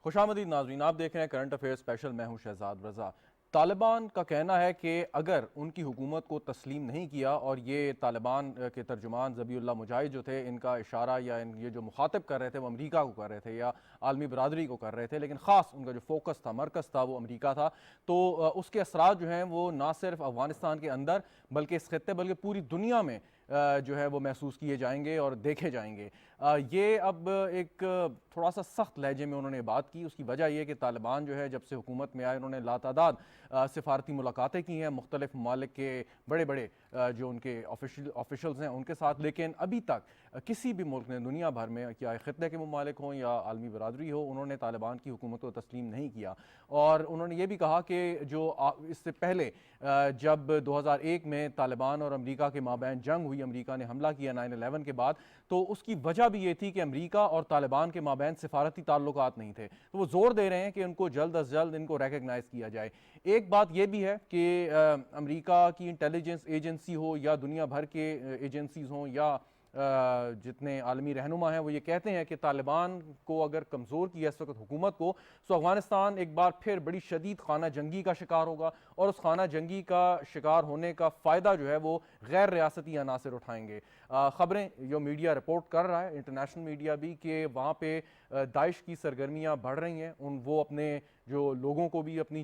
खुशामदीद नाज़रीन, आप देख रहे हैं करंट अफेयर स्पेशल। मैं हूं शहजाद रज़ा। तालिबान का कहना है कि अगर उनकी हुकूमत को तस्लीम नहीं किया, और ये तालिबान के तर्जुमान ज़बीउल्लाह मुजाहिद जो थे, इनका इशारा या ये जो मुखातिब कर रहे थे वो अमेरिका को कर रहे थे या आलमी बरादरी को कर रहे थे, लेकिन ख़ास उनका जो फोकस था, मरकज़ था, वो अमेरिका था। तो उसके असरात जो हैं वो ना सिर्फ अफ़गानिस्तान के अंदर बल्कि इस खत्ते बल्कि पूरी दुनिया में जो है वो महसूस किए जाएंगे और देखे जाएंगे। ये अब एक थोड़ा सा सख्त लहजे में उन्होंने बात की। उसकी वजह यह कि तालिबान जो है जब से हुकूमत में आए, उन्होंने लातादाद सिफारती मुलाकातें की हैं मुख्तलिफ ममालिक के बड़े बड़े जो उनके ऑफिशल्स हैं उनके साथ, लेकिन अभी तक किसी भी मुल्क ने दुनिया भर में, क्या खत्े के ममालिक हों या आलमी बरादरी हो, उन्होंने तालिबान की हुकूमत को तस्लीम नहीं किया। और उन्होंने ये भी कहा कि जो इससे पहले जब 2001 में तालिबान और अमेरिका के माबैन जंग हुई, अमेरिका ने हमला किया 9/11 के बाद, तो उसकी वजह भी ये थी कि अमेरिका और तालिबान के माबैन सिफारती ताल्लुकात नहीं थे। तो वो जोर दे रहे हैं कि उनको जल्द अज जल्द इनको रिकग्नाइज किया जाए। एक बात यह भी है कि अमेरिका की इंटेलिजेंस एजेंसी हो या दुनिया भर के एजेंसीज हों या जितने आलमी रहनुमा हैं, वो ये कहते हैं कि तालिबान को अगर कमज़ोर किया इस वक्त हुकूमत को, तो अफगानिस्तान एक बार फिर बड़ी शदीद खाना जंगी का शिकार होगा, और उस खाना जंगी का शिकार होने का फ़ायदा जो है वो गैर रियासती अनासर उठाएंगे। ख़बरें जो मीडिया रिपोर्ट कर रहा है, इंटरनेशनल मीडिया भी, कि वहाँ पे दाइश की सरगर्मियाँ बढ़ रही हैं। वो अपने जो लोगों को भी अपनी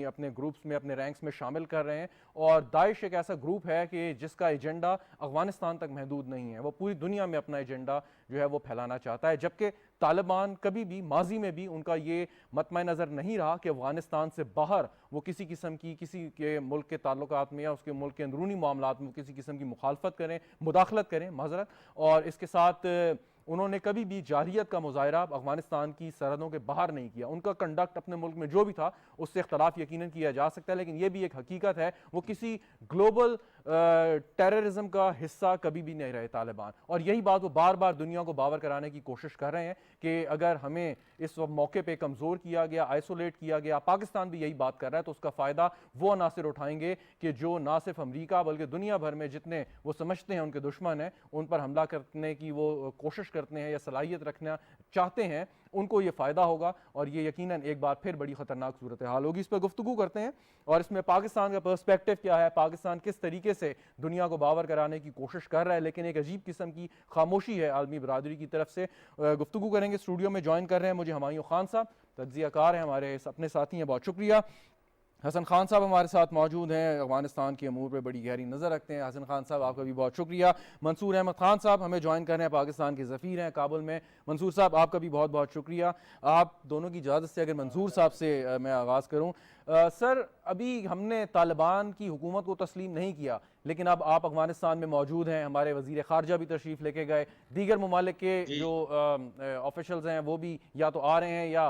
अपने ग्रुप्स में, अपने रैंक्स में शामिल कर रहे हैं। और दाइश एक ऐसा ग्रुप है कि जिसका एजेंडा अफगानिस्तान तक महदूद नहीं है, वो पूरी दुनिया में अपना एजेंडा जो है वो फैलाना चाहता है। जबकि तालिबान कभी भी माजी में भी उनका ये मतम नज़र नहीं रहा कि अफगानिस्तान से बाहर वो किसी किस्म की, किसी के मुल्क के ताल्लुकात में या उसके मुल्क के अंदरूनी मामलात में किसी किस्म की मुखालफत करें, मुदाखलत करें, माजरत। और इसके साथ उन्होंने कभी भी जारहियत का मुजाहरा अफगानिस्तान की सरहदों के बाहर नहीं किया। उनका कंडक्ट अपने मुल्क में जो भी था उससे इख्तलाफ यकीनन किया जा सकता है, लेकिन यह भी एक हकीकत है वो किसी ग्लोबल टेररिज्म का हिस्सा कभी भी नहीं रहे तालिबान। और यही बात वो बार बार दुनिया को बावर कराने की कोशिश कर रहे हैं कि अगर हमें इस मौके पर कमज़ोर किया गया, आइसोलेट किया गया, पाकिस्तान भी यही बात कर रहा है, तो उसका फ़ायदा वो अनासर उठाएंगे कि जो ना सिर्फ अमरीका बल्कि दुनिया भर में जितने वो समझते हैं उनके दुश्मन हैं, उन पर हमला करने की वो कोशिश करते हैं या सलाहियत रखना चाहते हैं, उनको ये फ़ायदा होगा। और ये यकीनन एक बार फिर बड़ी ख़तरनाक सूरत हाल होगी। इस पर गुफ्तगू करते हैं और इसमें पाकिस्तान का पर्सपेक्टिव क्या है, पाकिस्तान किस तरीके से दुनिया को बावर कराने की कोशिश कर रहा है, लेकिन एक अजीब किस्म की खामोशी है आलमी बरादरी की तरफ से। गुफ्तगू करेंगे। स्टूडियो में ज्वाइन कर रहे हैं मुझे हुमायूं खान साहब, तज्ज़ियाकार हैं, हमारे अपने साथी हैं, बहुत शुक्रिया। हसन खान साहब हमारे साथ मौजूद हैं, अफगानिस्तान के अमूर पे बड़ी गहरी नज़र रखते हैं। हसन खान साहब आपका भी बहुत शुक्रिया। मंसूर अहमद खान साहब हमें ज्वाइन कर रहे हैं, पाकिस्तान के ज़फ़ीर हैं काबुल में। मंसूर साहब आपका भी बहुत बहुत शुक्रिया। आप दोनों की इजाज़त से अगर मंसूर साहब से मैं आगाज़ करूँ, सर, अभी हमने तालिबान की हुकूमत को तस्लीम नहीं किया, लेकिन अब आप अफगानिस्तान में मौजूद हैं, हमारे वज़ीर ख़ारजा भी तशरीफ़ लेके गए, दीगर ममालिक के जो ऑफिशल्स हैं वो भी या तो आ रहे हैं या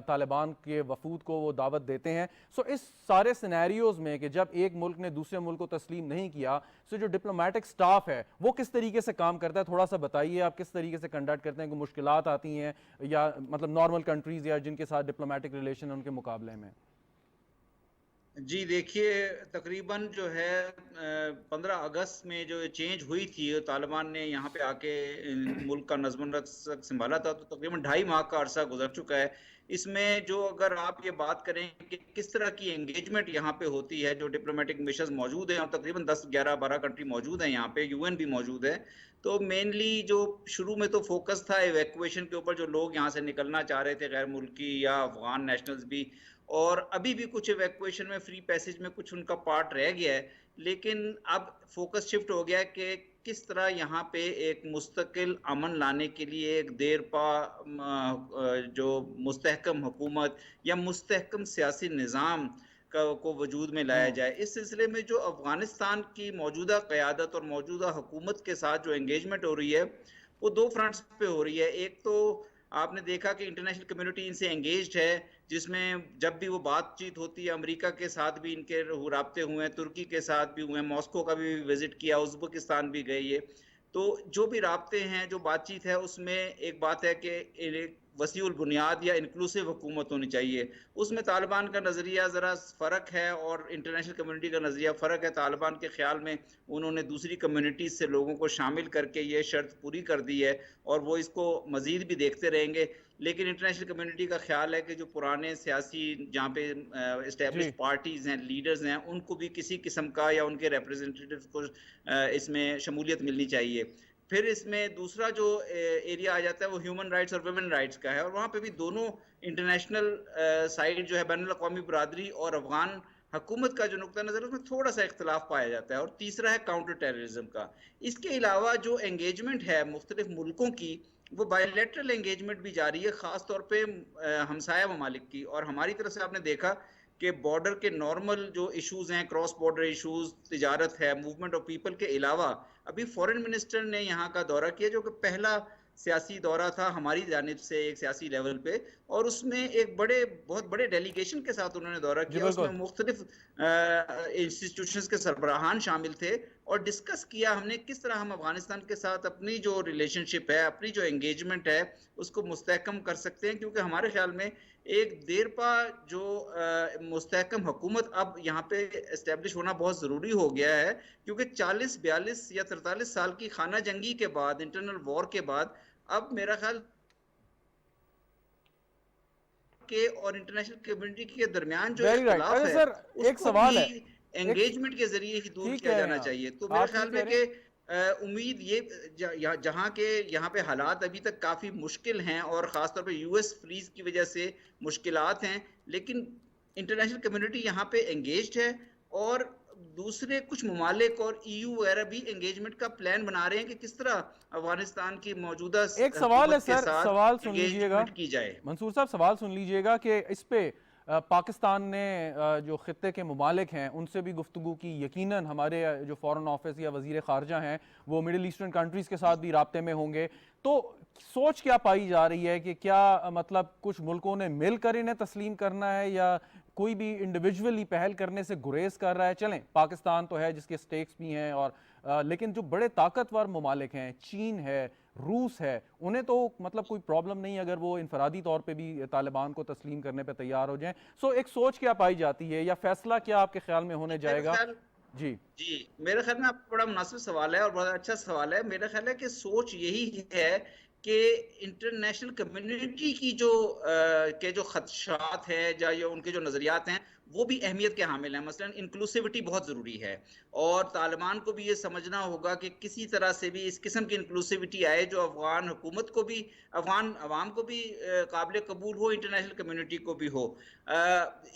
तालिबान के वफूद को वो दावत देते हैं। सो इस सारे सिनेरियोज़ में कि जब एक मुल्क ने दूसरे मुल्क को तस्लीम नहीं किया, सो जो डिप्लोमेटिक स्टाफ है वो किस तरीके से काम करता है, थोड़ा सा बताइए। आप किस तरीके से कंडक्ट करते हैं, कोई मुश्किलात आती हैं या मतलब नॉर्मल कंट्रीज़ या जिनके साथ डिप्लोमेटिक रिलेशन है उनके मुकाबले में? जी देखिए, तकरीबन जो है 15 अगस्त में जो चेंज हुई थी, तालिबान ने यहाँ पे आके मुल्क का नज़्म-ओ-नस्क संभाला था, तो तकरीबन 2.5 माह का अरसा गुजर चुका है। इसमें जो अगर आप ये बात करें कि किस तरह की एंगेजमेंट यहाँ पे होती है, जो डिप्लोमेटिक मिशंस मौजूद हैं, और तकरीबन 10, 11, 12 कंट्री मौजूद हैं यहाँ पे, यूएन भी मौजूद है। तो मेनली जो शुरू में तो फोकस था इवैक्यूएशन के ऊपर, जो लोग यहाँ से निकलना चाह रहे थे, गैर मुल्की या अफगान नेशनल्स भी, और अभी भी कुछ इवैक्यूएशन में, फ्री पैसेज में कुछ उनका पार्ट रह गया है। लेकिन अब फोकस शिफ्ट हो गया है कि किस तरह यहाँ पे एक मुस्तकिल अमन लाने के लिए एक देरपा जो मुस्तहकम हुकूमत या मुस्तहकम सियासी निज़ाम को वजूद में लाया जाए। इस सिलसिले में जो अफगानिस्तान की मौजूदा क़यादत और मौजूदा हुकूमत के साथ जो एंगेजमेंट हो रही है, वो 2 फ्रंट्स पे हो रही है। एक तो आपने देखा कि इंटरनेशनल कम्युनिटी इनसे एंगेज्ड है, जिसमें जब भी वो बातचीत होती है, अमेरिका के साथ भी इनके राब्ते हुए हैं, तुर्की के साथ भी हुए हैं, मॉस्को का भी विजिट किया, उज़्बेकिस्तान भी गए ये। तो जो भी राब्ते हैं, जो बातचीत है, उसमें एक बात है कि वसीउल बुनियाद या इंक्लूसिव हुकूमत होनी चाहिए। उसमें तालिबान का नज़रिया ज़रा फ़र्क है और इंटरनेशनल कम्युनिटी का नज़रिया फ़र्क है। तालिबान के ख़्याल में उन्होंने दूसरी कम्युनिटीज़ से लोगों को शामिल करके ये शर्त पूरी कर दी है और वो इसको मज़ीद भी देखते रहेंगे। लेकिन इंटरनेशनल कम्युनिटी का ख़्याल है कि जो पुराने सियासी जहाँ पे जी। एस्टेब्लिश्ड पार्टीज़ हैं, लीडर्स हैं, उनको भी किसी किस्म का या उनके रिप्रेजेंटेटिव्स को इसमें शमूलियत मिलनी चाहिए। फिर इसमें दूसरा जो एरिया आ जाता है वो ह्यूमन राइट्स और वुमेन राइट्स का है और वहाँ पे भी दोनों इंटरनेशनल साइड जो है बैनुल-अक़वामी बरादरी और अफ़गान हुकूमत का जो नुक्ता नज़र है उसमें थोड़ा सा इख्तिलाफ पाया जाता है। और तीसरा है काउंटर टेररिज्म का। इसके अलावा जो एंगेजमेंट है मुख्तलिफ मुल्कों की, वो बायलैटरल एंगेजमेंट भी जारी है, ख़ास तौर पे हमसाया ममालिक की। और हमारी तरफ से आपने देखा कि बॉर्डर के नॉर्मल जो इश्यूज हैं, क्रॉस बॉर्डर इश्यूज, तिजारत है, मूवमेंट ऑफ पीपल के अलावा अभी फॉरेन मिनिस्टर ने यहाँ का दौरा किया, जो कि पहला सियासी दौरा था हमारी जानिब से एक सियासी लेवल पे। और उसमें एक बहुत बड़े डेलीगेशन के साथ उन्होंने दौरा जी किया। उसमें बिल्कुल। मुख्तलिफ इंस्टीट्यूशंस के सरबराहान शामिल थे और डिस्कस किया हमने किस तरह हम अफगानिस्तान के साथ अपनी जो रिलेशनशिप है, अपनी जो एंगेजमेंट है, उसको मुस्तहकम कर सकते हैं। क्योंकि हमारे ख्याल में एक देरपा जो मुस्तहकम हुकूमत अब यहाँ पे इस्टेब्लिश होना बहुत ज़रूरी हो गया है। क्योंकि 40, 42 या 43 साल की खाना जंगी के बाद, इंटरनल वॉर के बाद, अब मेरा ख्याल के और इंटरनेशनल कम्युनिटी के दरमियान जो वेरी राइट। इख्तिलाफ अच्छा है सर, एक उसको भी सवाल है। एक एंगेजमेंट के जरिए ही दूर ठीक किया कह रहे जाना हैं चाहिए। तो मेरे आप ख्याल ठीक कह में रहे कि हैं। उम्मीद ये जहाँ के यहाँ पे हालात अभी तक काफ़ी मुश्किल हैं और ख़ासतौर पे यूएस फ्रीज की वजह से मुश्किलात हैं, लेकिन इंटरनेशनल कम्युनिटी यहाँ पे एंगेज्ड है। और दूसरे कुछ ममालिक और ईयू वगैरह भी एंगेजमेंट का प्लान बना रहे हैं कि किस तरह अफगानिस्तान की मौजूदा एक सवाल है हुकूमत के सर, साथ सवाल सुन लीजिएगा एंगेजमेंट की जाए। मंसूर साहब, सवाल सुन लीजिएगा कि इस पे पाकिस्तान ने जो ख़ित्ते के ममालिक हैं उनसे भी गुफ्तगू की। यकीनन हमारे जो फ़ॉरेन ऑफिस या वज़ीर ख़ारजा हैं वो मिडिल ईस्टर्न कंट्रीज़ के साथ भी राब्ते में होंगे। तो सोच क्या पाई जा रही है कि क्या मतलब कुछ मुल्कों ने मिलकर इन्हें तस्लीम करना है या कोई भी इंडिविजुअली पहल करने से गुरेज कर रहा है? चलें, पाकिस्तान तो है जिसके स्टेक्स भी हैं और लेकिन जो बड़े ताकतवर ममालिक हैं, चीन है, रूस है, उन्हें तो मतलब कोई प्रॉब्लम नहीं अगर वो इनफरादी तौर पे भी तालिबान को तस्लीम करने पे तैयार हो जाएं। सो एक सोच क्या पाई जाती है या फैसला क्या आपके ख्याल में होने मेरा जाएगा? ख्याल जी जी, मेरे ख्याल में आपका बड़ा मुनासिब सवाल है और बड़ा अच्छा सवाल है। मेरा ख्याल है कि सोच यही है कि इंटरनेशनल कम्युनिटी की जो के जो खदशात है या उनके जो नज़रियात हैं, वो भी अहमियत के हामिल हैं। मसलन इंक्लूसिविटी बहुत ज़रूरी है और तालिबान को भी ये समझना होगा कि किसी तरह से भी इस किस्म की इंक्लूसिविटी आए जो अफ़गान हुकूमत को भी, अफ़गान अवाम को भी काबिल कबूल हो, इंटरनेशनल कम्युनिटी को भी हो।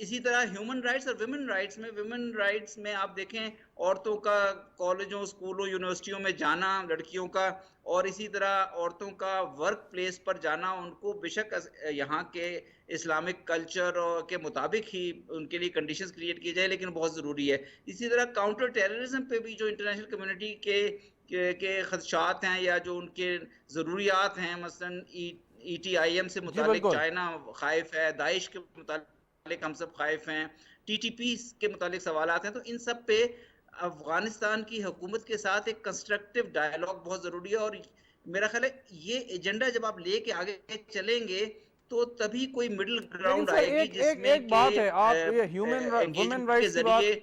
इसी तरह ह्यूमन राइट्स और वुमेन राइट्स में आप देखें औरतों का कॉलेजों, स्कूलों, यूनिवर्सिटियों में जाना, लड़कियों का, और इसी तरह औरतों का वर्क प्लेस पर जाना, उनको बेशक यहाँ के इस्लामिक कल्चर के मुताबिक ही उनके लिए कंडीशंस क्रिएट की जाए, लेकिन बहुत ज़रूरी है। इसी तरह काउंटर टेररिज्म पे भी जो इंटरनेशनल कम्युनिटी के खदशात हैं या जो उनके ज़रूरियात हैं, मसलन ETIM से जी मुतालिक बिल्कुल। चाइना खाइफ है, दाइश के मुतालिक हम सब खाइफ हैं, TTP के मुतालिक सवालात हैं। तो इन सब पे अफगानिस्तान की हुकूमत के साथ एक कंस्ट्रक्टिव डायलॉग बहुत ज़रूरी है। और मेरा ख्याल है ये एजेंडा जब आप लेके आगे चलेंगे तो तभी कोई मिडिल लेकिन ग्राउंड सर आएगी एक एक जिसमें एक के बात है, आप ये ह्यूमन वुमेन एंगेजमेंट के राइट्स की बात, जरिए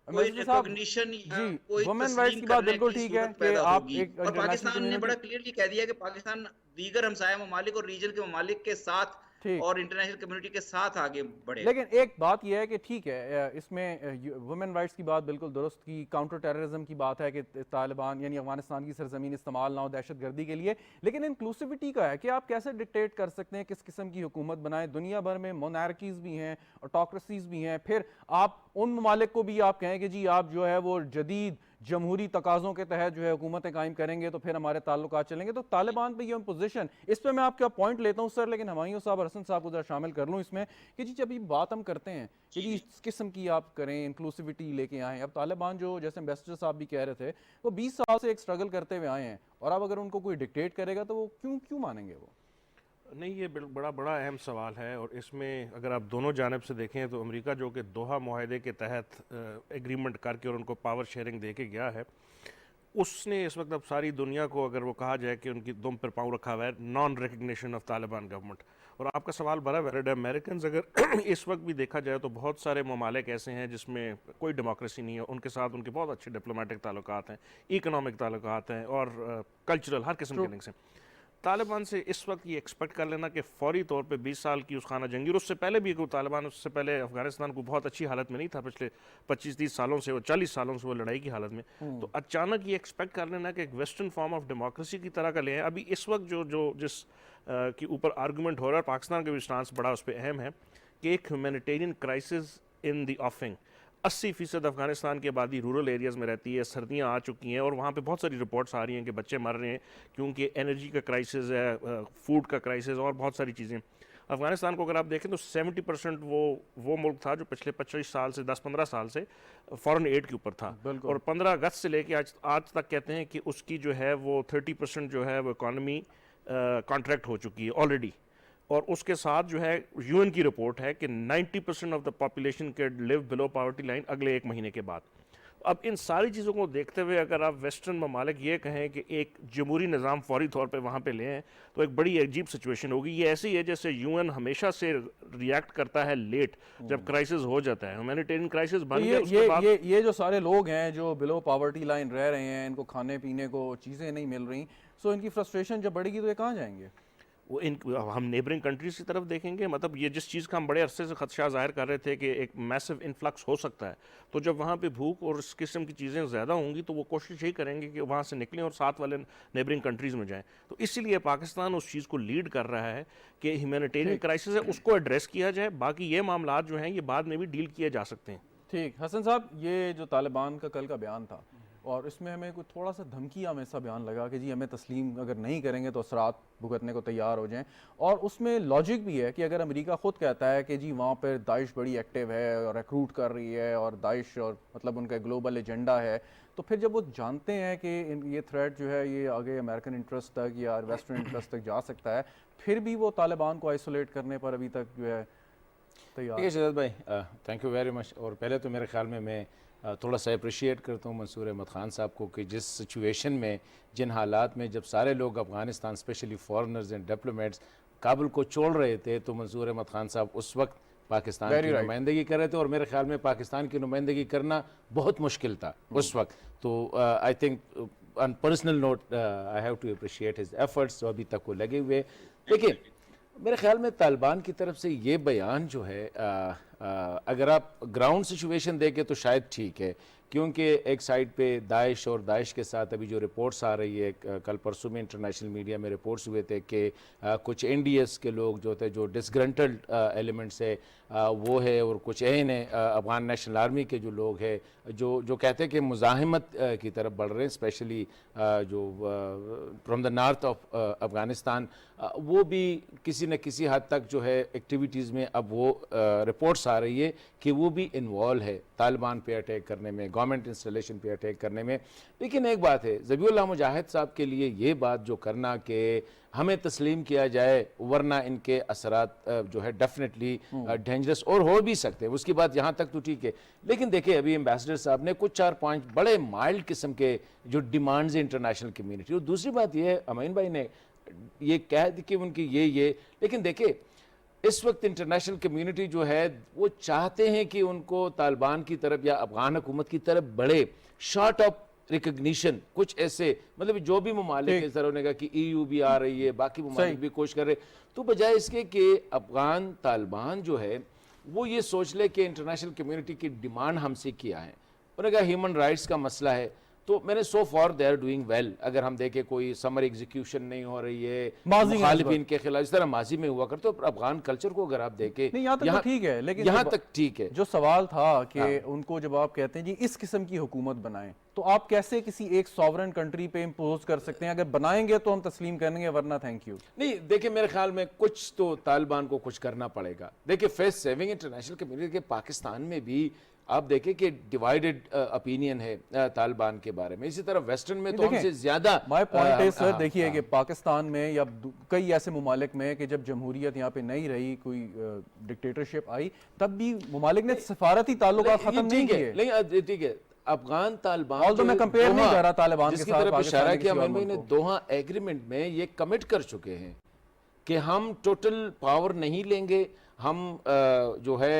कोई मंसूर साहब, रिकॉग्निशन या जी, कोई वुमेन राइट्स तस्लीम की बात करने बिल्कुल की ठीक है सूरत कि पैदा आप होगी। एक और इंटरनेशनल पाकिस्तान ने कम्युनिटी। बड़ा क्लियरली कह दिया कि पाकिस्तान दीगर हमसाया ममालिक और रीजन के ममालिक के साथ ठीक। और इंटरनेशनल कम्युनिटी के साथ आगे बढ़ेगा। लेकिन एक बात यह है कि ठीक है, इसमें वुमेन राइट्स की बात बिल्कुल दुरुस्त की, काउंटर टेररिज्म की बात है कि तालिबान यानी अफगानिस्तान की सरजमीन इस्तेमाल ना हो दहशत गर्दी के लिए, लेकिन इंक्लूसिविटी का है कि आप कैसे डिक्टेट कर सकते हैं किस किस्म की हुकूमत बनाएं। दुनिया भर में मोनार्कीज भी हैं, ऑटोक्रेसीज भी हैं, फिर आप उन ममालिक को भी आप कहें कि जी आप जो है वो जदीद जमहूरी तकाज़ों के तहत जो है हुकूमतें कायम करेंगे तो फिर हमारे ताल्लुकात चलेंगे। तो तालिबान पे ये पोजीशन, इस पे मैं आपका पॉइंट लेता हूँ सर, लेकिन हमायूं साहब, हसन साहब को जरा शामिल कर लूँ इसमें कि जी जब ये बात हम करते हैं कि जी इस किस्म की आप करें, इंक्लूसिविटी लेके आएँ। अब तालिबान जो, जैसे एम्बेसडर साहब भी कह रहे थे, वो 20 साल से एक स्ट्रगल करते हुए आए हैं और अब अगर उनको कोई डिक्टेट करेगा तो वो क्यों मानेंगे वो? नहीं, ये बड़ा बड़ा अहम सवाल है और इसमें अगर आप दोनों जानिब से देखें तो अमेरिका जो कि दोहा मुआहदे के तहत एग्रीमेंट करके और उनको पावर शेयरिंग दे के गया है, उसने इस वक्त अब सारी दुनिया को, अगर वो कहा जाए कि उनकी दुम पर पाँव रखा हुआ है, non recognition of Taliban government. और आपका सवाल बड़ा वैलिड है। अमेरिकन अगर इस वक्त भी देखा जाए तो बहुत सारे ममालिक ऐसे हैं जिसमें कोई डेमोक्रेसी नहीं है, उनके साथ उनके बहुत अच्छे डिप्लोमेटिक ताल्लुकात हैं, इकोनॉमिक ताल्लुकात हैं और कल्चरल हर किस्म के लिंक्स हैं। तालिबान से इस वक्त ये एक्सपेक्ट कर लेना कि फौरी तौर पे 20 साल की उस खाना जंगी, और उससे पहले भी तालिबान उससे पहले अफगानिस्तान को बहुत अच्छी हालत में नहीं था, पिछले 25-30 सालों से, वो 40 सालों से वो लड़ाई की हालत में। तो अचानक ये एक्सपेक्ट कर लेना कि एक वेस्टर्न फॉर्म ऑफ डेमोक्रेसी की तरह का ले आए। अभी इस वक्त जिस के ऊपर आर्गूमेंट हो रहा है, पाकिस्तान का भी स्टांस बड़ा उस पर अहम है कि एक humanitarian crisis in the ऑफिंग। 80% Afghanistan की आबादी रूरल एरियाज़ में रहती है, सर्दियाँ आ चुकी हैं और वहाँ पे बहुत सारी रिपोर्ट्स आ रही हैं कि बच्चे मर रहे हैं क्योंकि एनर्जी का क्राइसिस है, फूड का क्राइसिस और बहुत सारी चीज़ें। अफगानिस्तान को अगर आप देखें तो 70% वो मुल्क था जो पिछले 25 साल से 10-15 साल से फॉरेन एड के ऊपर था, और 15 अगस्त से लेके आज तक कहते हैं कि उसकी जो है वो 30% जो है वो इकॉनमी कॉन्ट्रैक्ट हो चुकी है ऑलरेडी। और उसके साथ जो है यूएन की रिपोर्ट है कि 90% ऑफ द पॉपुलेशन के लिव बिलो पॉवर्टी लाइन अगले 1 महीने के बाद। अब इन सारी चीज़ों को देखते हुए अगर आप वेस्टर्न ममालिक ये कहें कि एक जमहूरी निज़ाम फौरी तौर पे वहाँ पे ले आएँ तो एक बड़ी अजीब सिचुएशन होगी। ये ऐसी है जैसे यूएन हमेशा से रिएक्ट करता है लेट जब क्राइसिस हो जाता है, ह्यूमैनिटेरियन क्राइसिस बन गया उसके बाद। ये जो सारे लोग हैं जो बिलो पॉवर्टी लाइन रह रहे हैं, इनको खाने पीने को चीज़ें नहीं मिल रही, सो इनकी फ्रस्ट्रेशन जब बढ़ेगी तो ये कहाँ जाएंगे? वो हम नेबरिंग कंट्रीज की तरफ देखेंगे। मतलब ये जिस चीज़ का हम बड़े अरसे से खदशा जाहिर कर रहे थे कि एक मैसिव इन्फ्लक्स हो सकता है, तो जब वहाँ पे भूख और इस किस्म की चीज़ें ज़्यादा होंगी तो वो कोशिश यही करेंगे कि वहाँ से निकलें और साथ वाले नेबरिंग कंट्रीज़ में जाएं। तो इसीलिए पाकिस्तान उस चीज़ को लीड कर रहा है कि ह्यूमैनिटेरियन क्राइसिस है उसको एड्रेस किया जाए, बाकी ये मामला जो हैं ये बाद में भी डील किए जा सकते हैं। ठीक, हसन साहब, ये जो तालिबान का कल का बयान था और इसमें हमें कोई थोड़ा सा धमकिया में सा बयान लगा कि जी हमें तस्लीम अगर नहीं करेंगे तो असरात भुगतने को तैयार हो जाएं, और उसमें लॉजिक भी है कि अगर अमेरिका ख़ुद कहता है कि जी वहाँ पर दाइश बड़ी एक्टिव है और रिक्रूट कर रही है और दाइश और मतलब उनका ग्लोबल एजेंडा है, तो फिर जब वो जानते हैं कि ये थ्रेट जो है ये आगे अमेरिकन इंटरेस्ट तक या वेस्टर्न इंटरेस्ट तक जा सकता है, फिर भी वो तालिबान को आइसोलेट करने पर अभी तक जो है तैयार। ठीक है शहजाद भाई, थैंक यू वेरी मच। और पहले तो मेरे ख्याल में मैं थोड़ा सा अप्रिशिएट करता हूँ मंसूर अहमद ख़ान साहब को कि जिस सिचुएशन में, जिन हालात में जब सारे लोग Afghanistan specially foreigners and diplomats Kabul को छोड़ रहे थे, तो मंसूर अहमद ख़ान साहब उस वक्त पाकिस्तान की नुमाइंदगी कर रहे थे और मेरे ख्याल में पाकिस्तान की नुमाइंदगी करना बहुत मुश्किल था उस वक्त। तो I think on personal note I have to appreciate his efforts, जो अभी तक वो लगे हुए। लेकिन मेरे ख्याल में तालिबान की तरफ से ये बयान जो है अगर आप ग्राउंड सिचुएशन देखें तो शायद ठीक है, क्योंकि एक साइड पे दाइश और दाइश के साथ अभी जो रिपोर्ट्स आ रही है, कल परसों में इंटरनेशनल मीडिया में रिपोर्ट्स हुए थे कि कुछ एनडीएस के लोग जो थे, जो डिसग्रंटल्ड एलिमेंट्स है वो है, और कुछ एन है अफगान नेशनल आर्मी के जो लोग हैं जो कहते हैं कि मुजाहिमत की तरफ बढ़ रहे हैं, स्पेशली जो from the north of Afghanistan, वो भी किसी न किसी हद तक जो है एक्टिविटीज़ में अब वो रिपोर्ट्स आ रही है कि वो भी इन्वॉल्व है तालिबान पे अटैक करने में, गवर्नमेंट इंस्टॉलेशन पे अटैक करने में। लेकिन एक बात है, ज़बीउल्लाह मुजाहिद साहब के लिए ये बात जो करना कि हमें तस्लीम किया जाए वरना इनके असरात जो है डेफिनेटली डेंजरस और हो भी सकते हैं, उसकी बात यहाँ तक तो ठीक है। लेकिन देखिए अभी एम्बेसडर साहब ने कुछ 4-5 बड़े माइल्ड किस्म के जो डिमांड्स है इंटरनेशनल कम्युनिटी, और दूसरी बात ये है अमीन भाई ने ये कह दी कि उनकी ये लेकिन देखिए इस वक्त इंटरनेशनल कम्युनिटी जो है वो चाहते हैं कि उनको तालिबान की तरफ या अफगान हुकूमत की तरफ बढ़े, शॉर्ट ऑफ रिकग्निशन कुछ ऐसे, मतलब जो भी ममालिक इस तरह होने का कि EU भी आ रही है, बाकी ममालिक भी कोशिश कर रहे, तो बजाय इसके कि अफगान तालिबान जो है वो ये सोच ले कि इंटरनेशनल कम्युनिटी की डिमांड हमसे किया है, उन्होंने कहा ह्यूमन राइट्स का मसला है, तो मैंने so far they are doing well. अगर हम देखें कोई समर एग्जीक्यूशन नहीं हो रही है मुखालिफिन के खिलाफ, इस तरह माजी में हुआ करते, तो अफगान कल्चर को अगर आप देखें यहाँ तक तो ठीक है, लेकिन यहाँ तक ठीक है। जो सवाल था कि उनको जब आप कहते हैं जी इस किस्म की हुकूमत बनाएं, तो आप कैसे किसी एक सॉवरेन कंट्री पे इम्पोज कर सकते हैं? अगर बनाएंगे तो हम तस्लीम करेंगे, वरना थैंक यू नहीं। देखिए मेरे ख्याल में कुछ तो तालिबान को कुछ करना पड़ेगा। देखिए फेस सेविंग इंटरनेशनल कम्युनिटी के पाकिस्तान में भी आप देखें कि डिवाइडेड ओपिनियन है तालिबान के बारे में, इसी तरह वेस्टर्न में तो हमसे ज्यादा। माय पॉइंट है सर, देखिए कि पाकिस्तान में या कई ऐसे ममालिक में कि जब जमहूरियत यहाँ पे नहीं रही, कोई डिक्टेटरशिप आई, तब भी ममालिक ने सफारती ताल्लुकात खत्म नहीं किए। लेकिन ठीक है, अफगान तालिबान Although मैं compare नहीं कर रहा तालिबान के जिसकी साथ तरफ पाकिस्तान इशारा के किया किसी और मैं ने मुल्क को। दोहा एग्रीमेंट में ये कमिट कर चुके हैं कि हम टोटल पावर नहीं लेंगे, हम जो है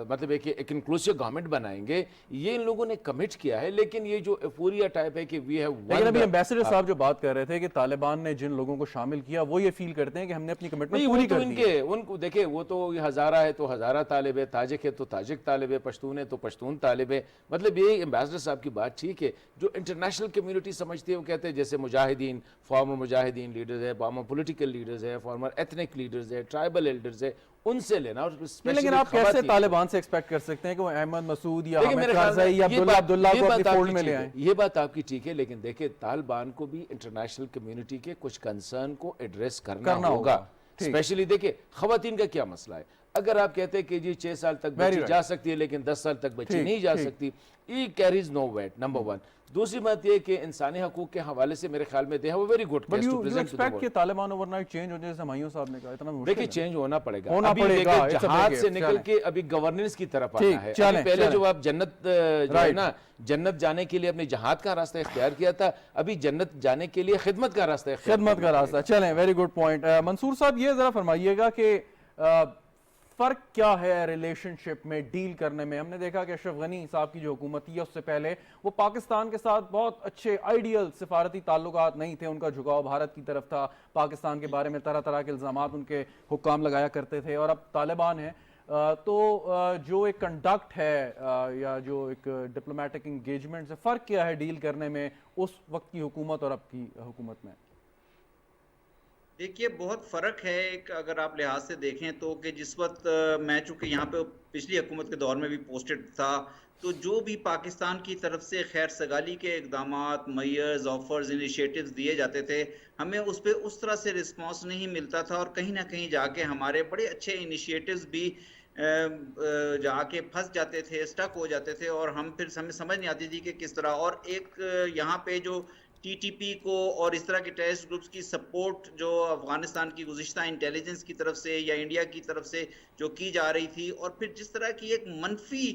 मतलब एक इंक्लूसिव गवर्नमेंट बनाएंगे, ये इन लोगों ने कमिट किया है। लेकिन ये जो एफोरिया टाइप है कि वी हैव लेकिन अभी एम्बेसडर साहब जो बात कर रहे थे कि तालिबान ने जिन लोगों को शामिल किया वो ये फील करते हैं कि हमने अपनी कमिटमेंट नहीं, पूरी वो तो कर दी है। इनके उनको देखिए, वो तो ये हज़ारा है तो हज़ारा तालिब है, ताजिक है तो ताजिक तालिब है, पश्तून है तो पश्तून तालिब है। मतलब ये एम्बेसडर साहब की बात ठीक है, जो इंटरनेशनल कम्युनिटी समझती है वो कहते हैं जैसे मुजाहिदीन, फॉर्मर मुजाहिदीन लीडर्स है, फॉर्मर पॉलिटिकल लीडर्स है, फॉर्मर एथनिक लीडर्स है, ट्राइबल एल्डर्स है, उनसे लेना। और नहीं, लेकिन आप कैसे तालिबान से एक्सपेक्ट कर सकते हैं कि वो अहमद मसूद या देखिए, हामिद मेरे ख्याल में करज़ई या ये अब्दुल्ला बात- अब्दुल्ला ये को बात अपनी आपकी फोल्ड में ले ठीक आए? है, ये बात आपकी ठीक है, लेकिन देखिए तालिबान को भी इंटरनेशनल कम्युनिटी के कुछ कंसर्न को एड्रेस करना होगा। ठीक। स्पेशली देखिए खवातीन का क्या मसला है, अगर आप कहते हैं कि जी 6 साल तक Very बच्ची right. जा सकती है लेकिन 10 साल तक बच्ची ठीक, नहीं जा ठीक। सकती, ये कैरीज नो वेट, नंबर 1। दूसरी बात ये कि इंसानी हकूक के हवाले से मेरे ख्याल में they have a very good but case to you present to the expect world. कि तालिबान ओवरनाइट चेंज हो जाए, जैसे हुमायूं साहब ने कहा? इतना मुश्किल देखिए है? चेंज होना पड़ेगा, होना अभी पड़ेगा, देखिए it's a जहाज big से if, निकल चलें। के अभी गवर्नेंस की तरफ ठीक, आना है। चलें, अभी पहले चलें। जो आप जन्नत जो है Right. ना, जन्नत जाने के लिए अपने जहाद का रास्ता इख्तियार किया था, अभी जन्नत जाने के लिए खिदमत का रास्ता इख्तियार खिदमत का रास्ता। चलें, वेरी गुड पॉइंट। मंसूर साहब ये जरा फरमाइएगा कि फर्क क्या है रिलेशनशिप में डील करने में? हमने देखा कि अशरफ गनी साहब की जो हुकूमत थी उससे पहले वो पाकिस्तान के साथ बहुत अच्छे आइडियल सिफारती ताल्लुकात नहीं थे, उनका झुकाव भारत की तरफ था, पाकिस्तान के बारे में तरह तरह के इल्ज़ामात उनके हुक्काम लगाया करते थे। और अब तालिबान है तो जो एक कंडक्ट है या जो एक डिप्लोमेटिक इंगेजमेंट से फ़र्क क्या है डील करने में उस वक्त की हुकूमत और अब की हुकूमत में? देखिए बहुत फ़र्क है एक, अगर आप लिहाज से देखें तो, कि जिस वक्त मैं चूँकि यहाँ पे पिछली हुकूमत के दौर में भी पोस्टेड था, तो जो भी पाकिस्तान की तरफ से खैर सगाली के इक़दामात, मेयर्स, ऑफर्स, इनिशिएटिव्स दिए जाते थे, हमें उस पर उस तरह से रिस्पॉन्स नहीं मिलता था। और कहीं ना कहीं जाके हमारे बड़े अच्छे इनिशिएटिव्स भी जाके फंस जाते थे, स्टक हो जाते थे, और हम फिर हमें समझ नहीं आती थी कि किस तरह। और एक यहाँ पे जो टीटीपी को और इस तरह के टेररिस्ट ग्रुप्स की सपोर्ट जो अफगानिस्तान की गुज़िश्ता इंटेलिजेंस की तरफ से या इंडिया की तरफ से जो की जा रही थी, और फिर जिस तरह की एक मनफी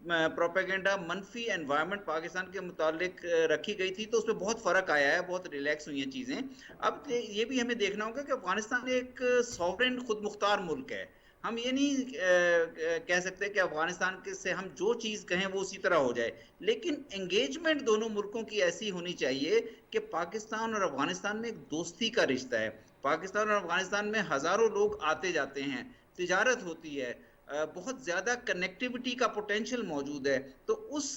प्रोपेगेंडा, मनफी एनवायरनमेंट पाकिस्तान के मुतालिक रखी गई थी, तो उसमें बहुत फ़र्क आया है, बहुत रिलैक्स हुई हैं चीज़ें। अब ये भी हमें देखना होगा कि अफगानिस्तान एक सॉवरेन खुद मुख्तार मुल्क है। हम ये नहीं कह सकते कि अफगानिस्तान से हम जो चीज़ कहें वो उसी तरह हो जाए, लेकिन एंगेजमेंट दोनों मुल्कों की ऐसी होनी चाहिए कि पाकिस्तान और अफगानिस्तान में एक दोस्ती का रिश्ता है। पाकिस्तान और अफगानिस्तान में हज़ारों लोग आते जाते हैं, तिजारत होती है, बहुत ज़्यादा कनेक्टिविटी का पोटेंशियल मौजूद है। तो उस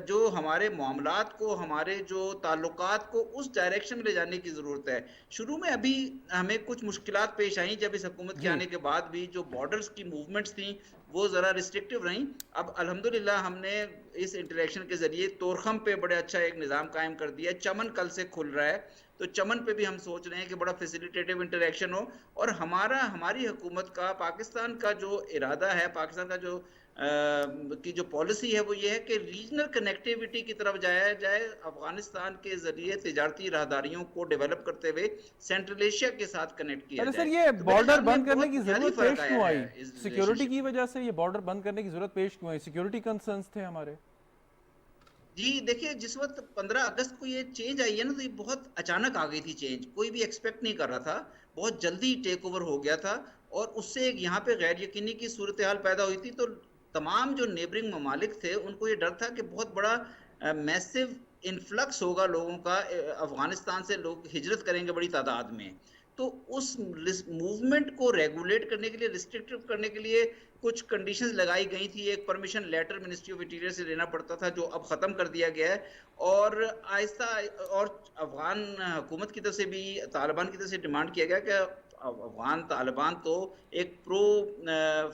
जो हमारे मामलात को, हमारे जो ताल्लुकात को उस डायरेक्शन में ले जाने की ज़रूरत है। शुरू में अभी हमें कुछ मुश्किलात पेश आई जब इस हुकूमत के आने के बाद भी, जो बॉर्डर्स की मूवमेंट्स थी वो ज़रा रिस्ट्रिक्टिव रहीं। अब अल्हम्दुलिल्लाह हमने इस इंटरेक्शन के ज़रिए तोरखम पे बड़े अच्छा एक निज़ाम कायम कर दिया है। चमन कल से खुल रहा है, तो चमन पे भी हम सोच रहे हैं कि बड़ा फैसिलिटेटिव इंटरेक्शन हो। और हमारी हुकूमत का, पाकिस्तान का जो इरादा है, पाकिस्तान का जो की जो पॉलिसी है वो ये है कि रीजनल कनेक्टिविटी की तरफ जाया जाए, अफगानिस्तान के जरिए तिजारती राहदारियों को डेवलप करते हुए सेंट्रल एशिया के साथ कनेक्ट किया जाए। सर ये तो मेरे बॉर्डर ख्याल में बंद करने बहुत की बुनियादी जरूरत फर्क पेश आया क्यों आई? है इस सिक्योरिटी relationship की वजह से ये बॉर्डर बंद करने की जरूरत पेश क्यों आई? सिक्योरिटी कंसर्न्स थे हमारे। जी देखिए, जिस वक्त 15 अगस्त को ये चेंज आई है ना, तो ये बहुत अचानक आ गई थी चेंज, कोई भी एक्सपेक्ट नहीं कर रहा था, बहुत जल्दी टेक ओवर हो गया था। और उससे एक यहाँ पे गैर यकीनी की सूरत हाल पैदा हुई थी। तो तमाम जो नेबरिंग ममालिक थे उनको ये डर था कि बहुत बड़ा मैसिव इन्फ्लक्स होगा लोगों का, अफगानिस्तान से लोग हिजरत करेंगे बड़ी तादाद में। तो उस मूवमेंट को रेगुलेट करने के लिए, रिस्ट्रिक्ट करने के लिए कुछ कंडीशंस लगाई गई थी। एक permission letter ministry of interior से लेना पड़ता था, जो अब ख़त्म कर दिया गया है। और आहिस्ता, और अफगान हुकूमत की तरफ से भी, तालिबान की तरफ से डिमांड किया गया कि अफगान तालिबान तो एक प्रो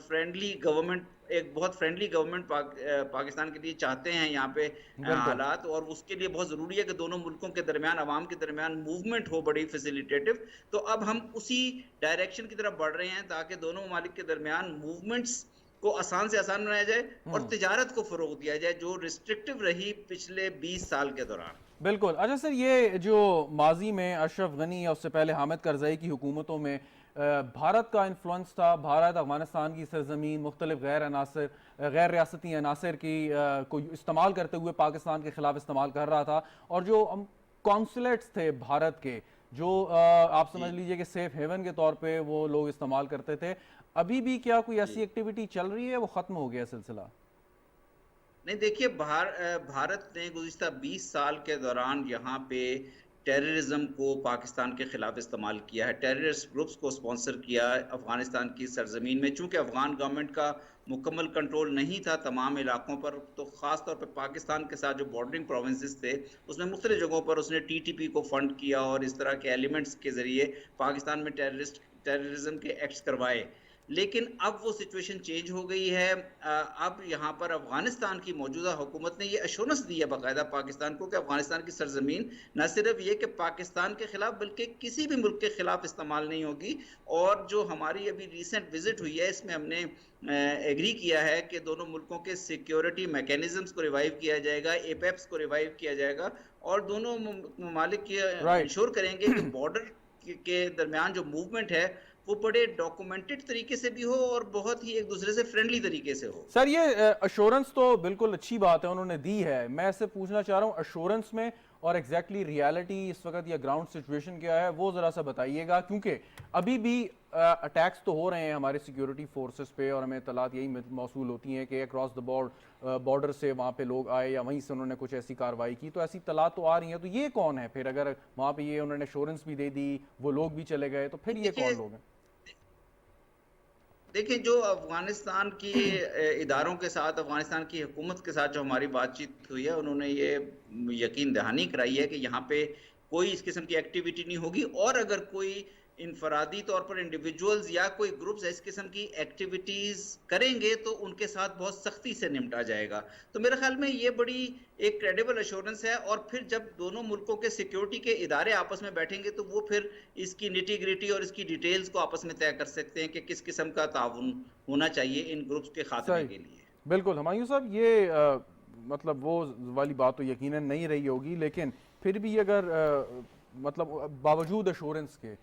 फ्रेंडली गवर्नमेंट, एक बहुत फ्रेंडली गवर्नमेंट पाकिस्तान के लिए चाहते हैं यहाँ पे हालात, और उसके लिए बहुत ज़रूरी है कि दोनों मुल्कों के दरमियान, अवाम के दरमियान मूवमेंट हो बड़ी फैसिलिटेटिव। तो अब हम उसी डायरेक्शन की तरफ बढ़ रहे हैं ताकि दोनों ममालिक के दरमियान मूवमेंट्स को आसान से आसान बनाया जाए और तिजारत को फ़रोग़ दिया जाए, जो रिस्ट्रिक्टिव रही पिछले 20 साल के दौरान। बिल्कुल। अच्छा सर, ये जो माजी में अशरफ गनी या उससे पहले हामिद करज़ई की हुकूमतों में भारत का इन्फ्लुएंस था, भारत अफगानिस्तान की सरजमीन मुख्तलिफ गैर रियासती अनासर की को इस्तेमाल करते हुए पाकिस्तान के ख़िलाफ़ इस्तेमाल कर रहा था, और जो कॉन्सुलेट्स थे भारत के, जो आप समझ लीजिए कि सेफ हेवन के तौर पे वो लोग इस्तेमाल करते थे, अभी भी क्या कोई ऐसी एक्टिविटी चल रही है, वो ख़त्म हो गया सिलसिला? नहीं, देखिए भारत ने गुज़िश्ता 20 साल के दौरान यहाँ पे टेररिज्म को पाकिस्तान के खिलाफ इस्तेमाल किया है, टेररिस्ट ग्रुप्स को स्पॉन्सर किया है अफगानिस्तान की सरजमीन में। चूंकि अफगान गवर्नमेंट का मुकम्मल कंट्रोल नहीं था तमाम इलाकों पर, तो ख़ास तौर पर पाकिस्तान के साथ जो बॉर्डरिंग प्रोविंसेस थे उसमें मुख्तलिफ जगहों पर उसने टीटीपी को फंड किया और इस तरह के एलिमेंट्स के ज़रिए पाकिस्तान में टेररिज्म के एक्ट्स करवाए। लेकिन अब वो सिचुएशन चेंज हो गई है। अब यहाँ पर अफगानिस्तान की मौजूदा हुकूमत ने ये अश्योरेंस दी है बाकायदा पाकिस्तान को कि अफगानिस्तान की सरजमीन न सिर्फ ये कि पाकिस्तान के खिलाफ बल्कि किसी भी मुल्क के खिलाफ इस्तेमाल नहीं होगी। और जो हमारी अभी रिसेंट विजिट हुई है इसमें हमने एग्री किया है कि दोनों मुल्कों के सिक्योरिटी मैकेनिज्म्स को रिवाइव किया जाएगा, एपेप्स को रिवाइव किया जाएगा, और दोनों ममालिक ये इंश्योर करेंगे कि बॉर्डर के दरमियान जो मूवमेंट है वो बड़े डॉक्यूमेंटेड तरीके से भी हो और बहुत ही एक दूसरे से फ्रेंडली तरीके से हो। सर, ये अश्योरेंस तो बिल्कुल अच्छी बात है, उन्होंने दी है। मैं ऐसे पूछना चाह रहा हूँ, अश्योरेंस में और एग्जैक्टली रियलिटी इस वक्त या ग्राउंड सिचुएशन क्या है, वो ज़रा सा बताइएगा, क्योंकि अभी भी अटैक्स तो हो रहे हैं हमारे सिक्योरिटी फोर्सेस पे, और हमें इत्तलात यही मौसूल होती हैं कि अक्रॉस द बॉर्डर से वहाँ पे लोग आए या वहीं से उन्होंने कुछ ऐसी कार्रवाई की, तो ऐसी इत्तलात तो आ रही हैं। तो ये कौन है फिर? अगर वहाँ पे ये उन्होंने अश्योरेंस भी दे दी, वो लोग भी चले गए, तो फिर ये कौन लोग हैं? देखिए, जो अफगानिस्तान की इदारों के साथ, अफगानिस्तान की हुकूमत के साथ जो हमारी बातचीत हुई है, उन्होंने ये यकीन दहानी कराई है कि यहाँ पे कोई इस किस्म की एक्टिविटी नहीं होगी, और अगर कोई इनफरादी तौर पर इंडिविजुअल्स या कोई ग्रुप्स इस किस्म की एक्टिविटीज करेंगे तो उनके साथ बहुत सख्ती से निपटा जाएगा। तो मेरे ख्याल में ये बड़ी एक क्रेडिबल एश्योरेंस है, और फिर जब दोनों मुल्कों के सिक्योरिटी के इदारे आपस में बैठेंगे तो वो फिर इसकी निटी ग्रिटी और इसकी डिटेल्स को आपस में तय कर सकते हैं कि किस किस्म का ताउन होना चाहिए इन ग्रुप्स के खात्मे के लिए। बिल्कुल हुमायूं साहब, ये मतलब वो वाली बात तो यकीनन नहीं रही होगी, लेकिन फिर भी अगर मतलब बावजूद एश्योरेंस के,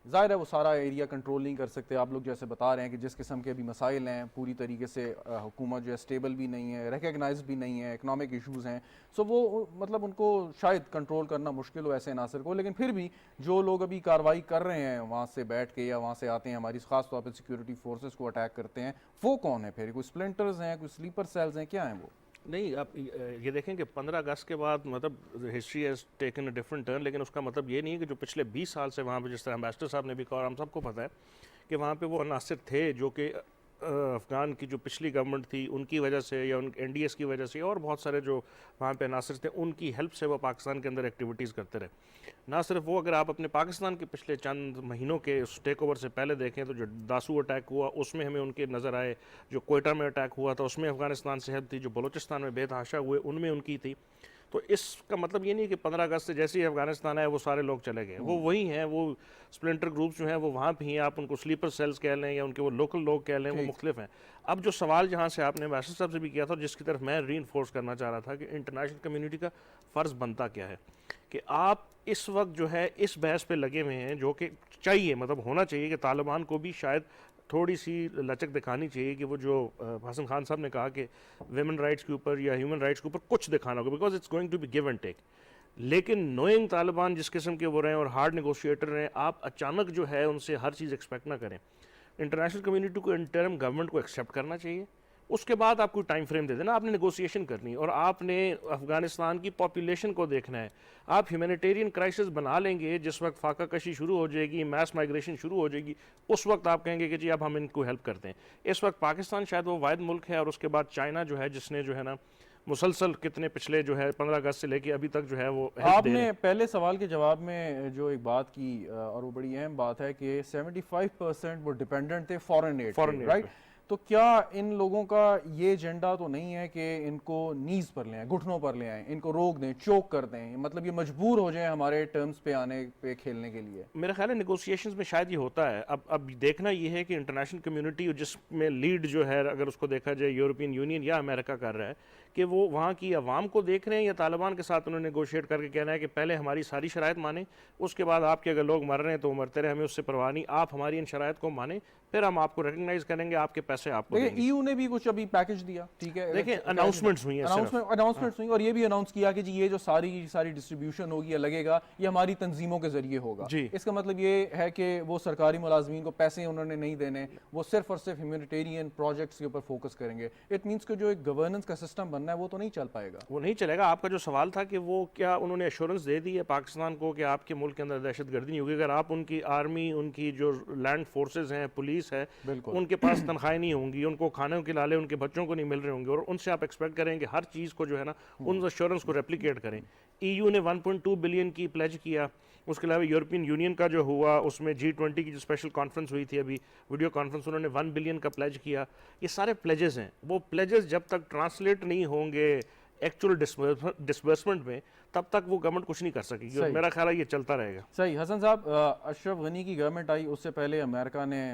ज़ाहिर है वो सारा एरिया कंट्रोल नहीं कर सकते। आप लोग जैसे बता रहे हैं कि जिस किस्म के अभी मसाइल हैं, पूरी तरीके से हुकूमत जो है स्टेबल भी नहीं है, रिकग्नाइज भी नहीं है, इकनॉमिक इशूज़ हैं, सो वो मतलब उनको शायद कंट्रोल करना मुश्किल हो ऐसे अनासर को। लेकिन फिर भी जो लोग अभी कार्रवाई कर रहे हैं वहाँ से बैठ के, या वहाँ से आते हैं हमारी ख़ास तौर पर सिक्योरिटी फोर्सेस को अटैक करते हैं, वो कौन है फिर? कोई स्प्लिंटर्स हैं, कोई स्लीपर सेल्स हैं, क्या हैं वो? नहीं, आप ये देखें कि 15 अगस्त के बाद मतलब history has taken a different turn, लेकिन उसका मतलब ये नहीं है कि जो पिछले 20 साल से वहाँ पे, जिस तरह एम्बेसडर साहब ने भी कहा और हम सबको पता है कि वहाँ पे वो अनासर थे जो कि अफ़गान की जो पिछली गवर्नमेंट थी उनकी वजह से या उन NDS की वजह से और बहुत सारे जो वहाँ पे अनासर थे उनकी हेल्प से वो पाकिस्तान के अंदर एक्टिविटीज़ करते रहे। ना सिर्फ वो, अगर आप अपने पाकिस्तान के पिछले चंद महीनों के उस टेक ओवर से पहले देखें तो जो दासू अटैक हुआ उसमें हमें उनके नज़र आए, जो कोयटा में अटैक हुआ था उसमें अफ़गानिस्तान से हेल्प थी, जो बलूचिस्तान में बेतहाशा हुए उनमें उनकी थी। तो इसका मतलब ये नहीं कि 15 अगस्त से जैसे ही अफगानिस्तान आया वो सारे लोग चले गए, वो वही हैं, वो स्प्लिंटर ग्रुप्स जो हैं वो वहाँ भी हैं, आप उनको स्लीपर सेल्स कह लें या उनके वो लोकल लोग कह लें, वो मुख्तलिफ हैं। अब जो सवाल जहाँ से आपने एम्बेसडर साहब से भी किया था, जिसकी तरफ मैं रीइंफोर्स करना चाह रहा था कि इंटरनेशनल कम्युनिटी का फ़र्ज़ बनता क्या है कि आप इस वक्त जो है इस बहस पे लगे हुए हैं, जो कि चाहिए, मतलब होना चाहिए कि तालिबान को भी शायद थोड़ी सी लचक दिखानी चाहिए कि वो जो हसन खान साहब ने कहा कि वेमेन राइट्स के ऊपर या ह्यूमन राइट्स के ऊपर कुछ दिखाना होगा, because it's going to be give and take. लेकिन नोइंग तालिबान जिस किस्म के वो रहे हैं और हार्ड नेगोशिएटर रहे हैं, आप अचानक जो है उनसे हर चीज़ एक्सपेक्ट ना करें। इंटरनेशनल कम्युनिटी को इंटरम गवर्नमेंट को एक्सेप्ट करना चाहिए, उसके बाद आपको टाइम फ्रेम दे देना, आपने नेगोशिएशन करनी और आपने अफगानिस्तान की पॉपुलेशन को देखना है। आप ह्यूमैनिटेरियन क्राइसिस बना लेंगे, जिस वक्त फाका कशी शुरू हो जाएगी, मैस माइग्रेशन शुरू हो जाएगी, उस वक्त आप कहेंगे कि जी अब हम इनको हेल्प करते हैं। इस वक्त पाकिस्तान शायद वो वाहिद मुल्क है, और उसके बाद चाइना जो है, जिसने जो है ना मुसलसल कितने पिछले जो है 15 अगस्त से लेके अभी तक जो है वो आपने पहले सवाल के जवाब में जो एक बात की, और वो बड़ी अहम बात है कि 75% वो डिपेंडेंट थे फॉरेन एड, राइट? तो क्या इन लोगों का ये एजेंडा तो नहीं है कि इनको नीज पर ले आए, घुटनों पर ले आए, इनको रोक दें, चोक कर दें, मतलब ये मजबूर हो जाए हमारे टर्म्स पे आने पे खेलने के लिए? मेरा ख्याल है नेगोशिएशंस में शायद ये होता है। अब देखना ये है कि इंटरनेशनल कम्युनिटी जिसमें लीड जो है, अगर उसको देखा जाए यूरोपियन यूनियन या अमेरिका कर रहा है, कि वो वहाँ की अवाम को देख रहे हैं या तालिबान के साथ उन्होंने नेगोशिएट करके कहना है कि पहले हमारी सारी शराइत माने, उसके बाद आपके अगर लोग मर रहे हैं तो वो मरते रहे, हमें उससे परवाह नहीं, आप हमारी इन शराइत को माने, फिर हम आपको रिकग्नाइज करेंगे, आपके पैसे आपको देंगे। ईयू ने भी कुछ अभी पैकेज दिया, ठीक है, देखिए अनाउंसमेंट्स हुई हैं, अनाउंसमेंट्स हुई, और ये भी अनाउंस किया कि जी ये जो सारी डिस्ट्रीब्यूशन होगी या लगेगा ये हमारी तंजीमों के जरिए होगा। जी। इसका मतलब ये है कि वो सरकारी मुलाजमीन को पैसे उन्होंने नहीं देने, वो सिर्फ और सिर्फ ह्यूमैनिटेरियन प्रोजेक्ट्स के ऊपर फोकस करेंगे। इट मीन्स कि जो एक गवर्नेंस का सिस्टम बनना है वो तो नहीं चल पाएगा। वो नहीं चलेगा। आपका जो सवाल था कि वो क्या उन्होंने एश्योरेंस दे दी है पाकिस्तान को कि आपके मुल्क के अंदर दहशतगर्दी नहीं होगी? अगर आप उनकी आर्मी, उनकी जो लैंड फोर्सेज हैं, पुलिस है, उनके पास तनख्वाहें नहीं होंगी, उनको खाने के लाले उनके बच्चों को नहीं मिल रहे होंगे, और उनसे आप एक्सपेक्ट करें कि हर चीज़ को जो है ना उन एश्योरेंस को रेप्लिकेट करें। ईयू ने 1.2 बिलियन की प्लेज किया। उसके अलावा यूरोपियन यूनियन का जो हुआ उसमें G20 की जो स्पेशल कॉन्फ्रेंस हुई थी अभी, वीडियो कॉन्फ्रेंस, उन्होंने 1 बिलियन का प्लेज किया। ये सारे प्लेजेस हैं। वो प्लेजेस जब तक ट्रांसलेट नहीं होंगे एक्चुअल डिसबर्समेंट में, तब तक वो गवर्नमेंट कुछ नहीं कर सकेगी, और मेरा ख्याल है ये चलता रहेगा। सही। हसन साहब, अशरफ गनी की गवर्नमेंट आई, उससे पहले अमेरिका ने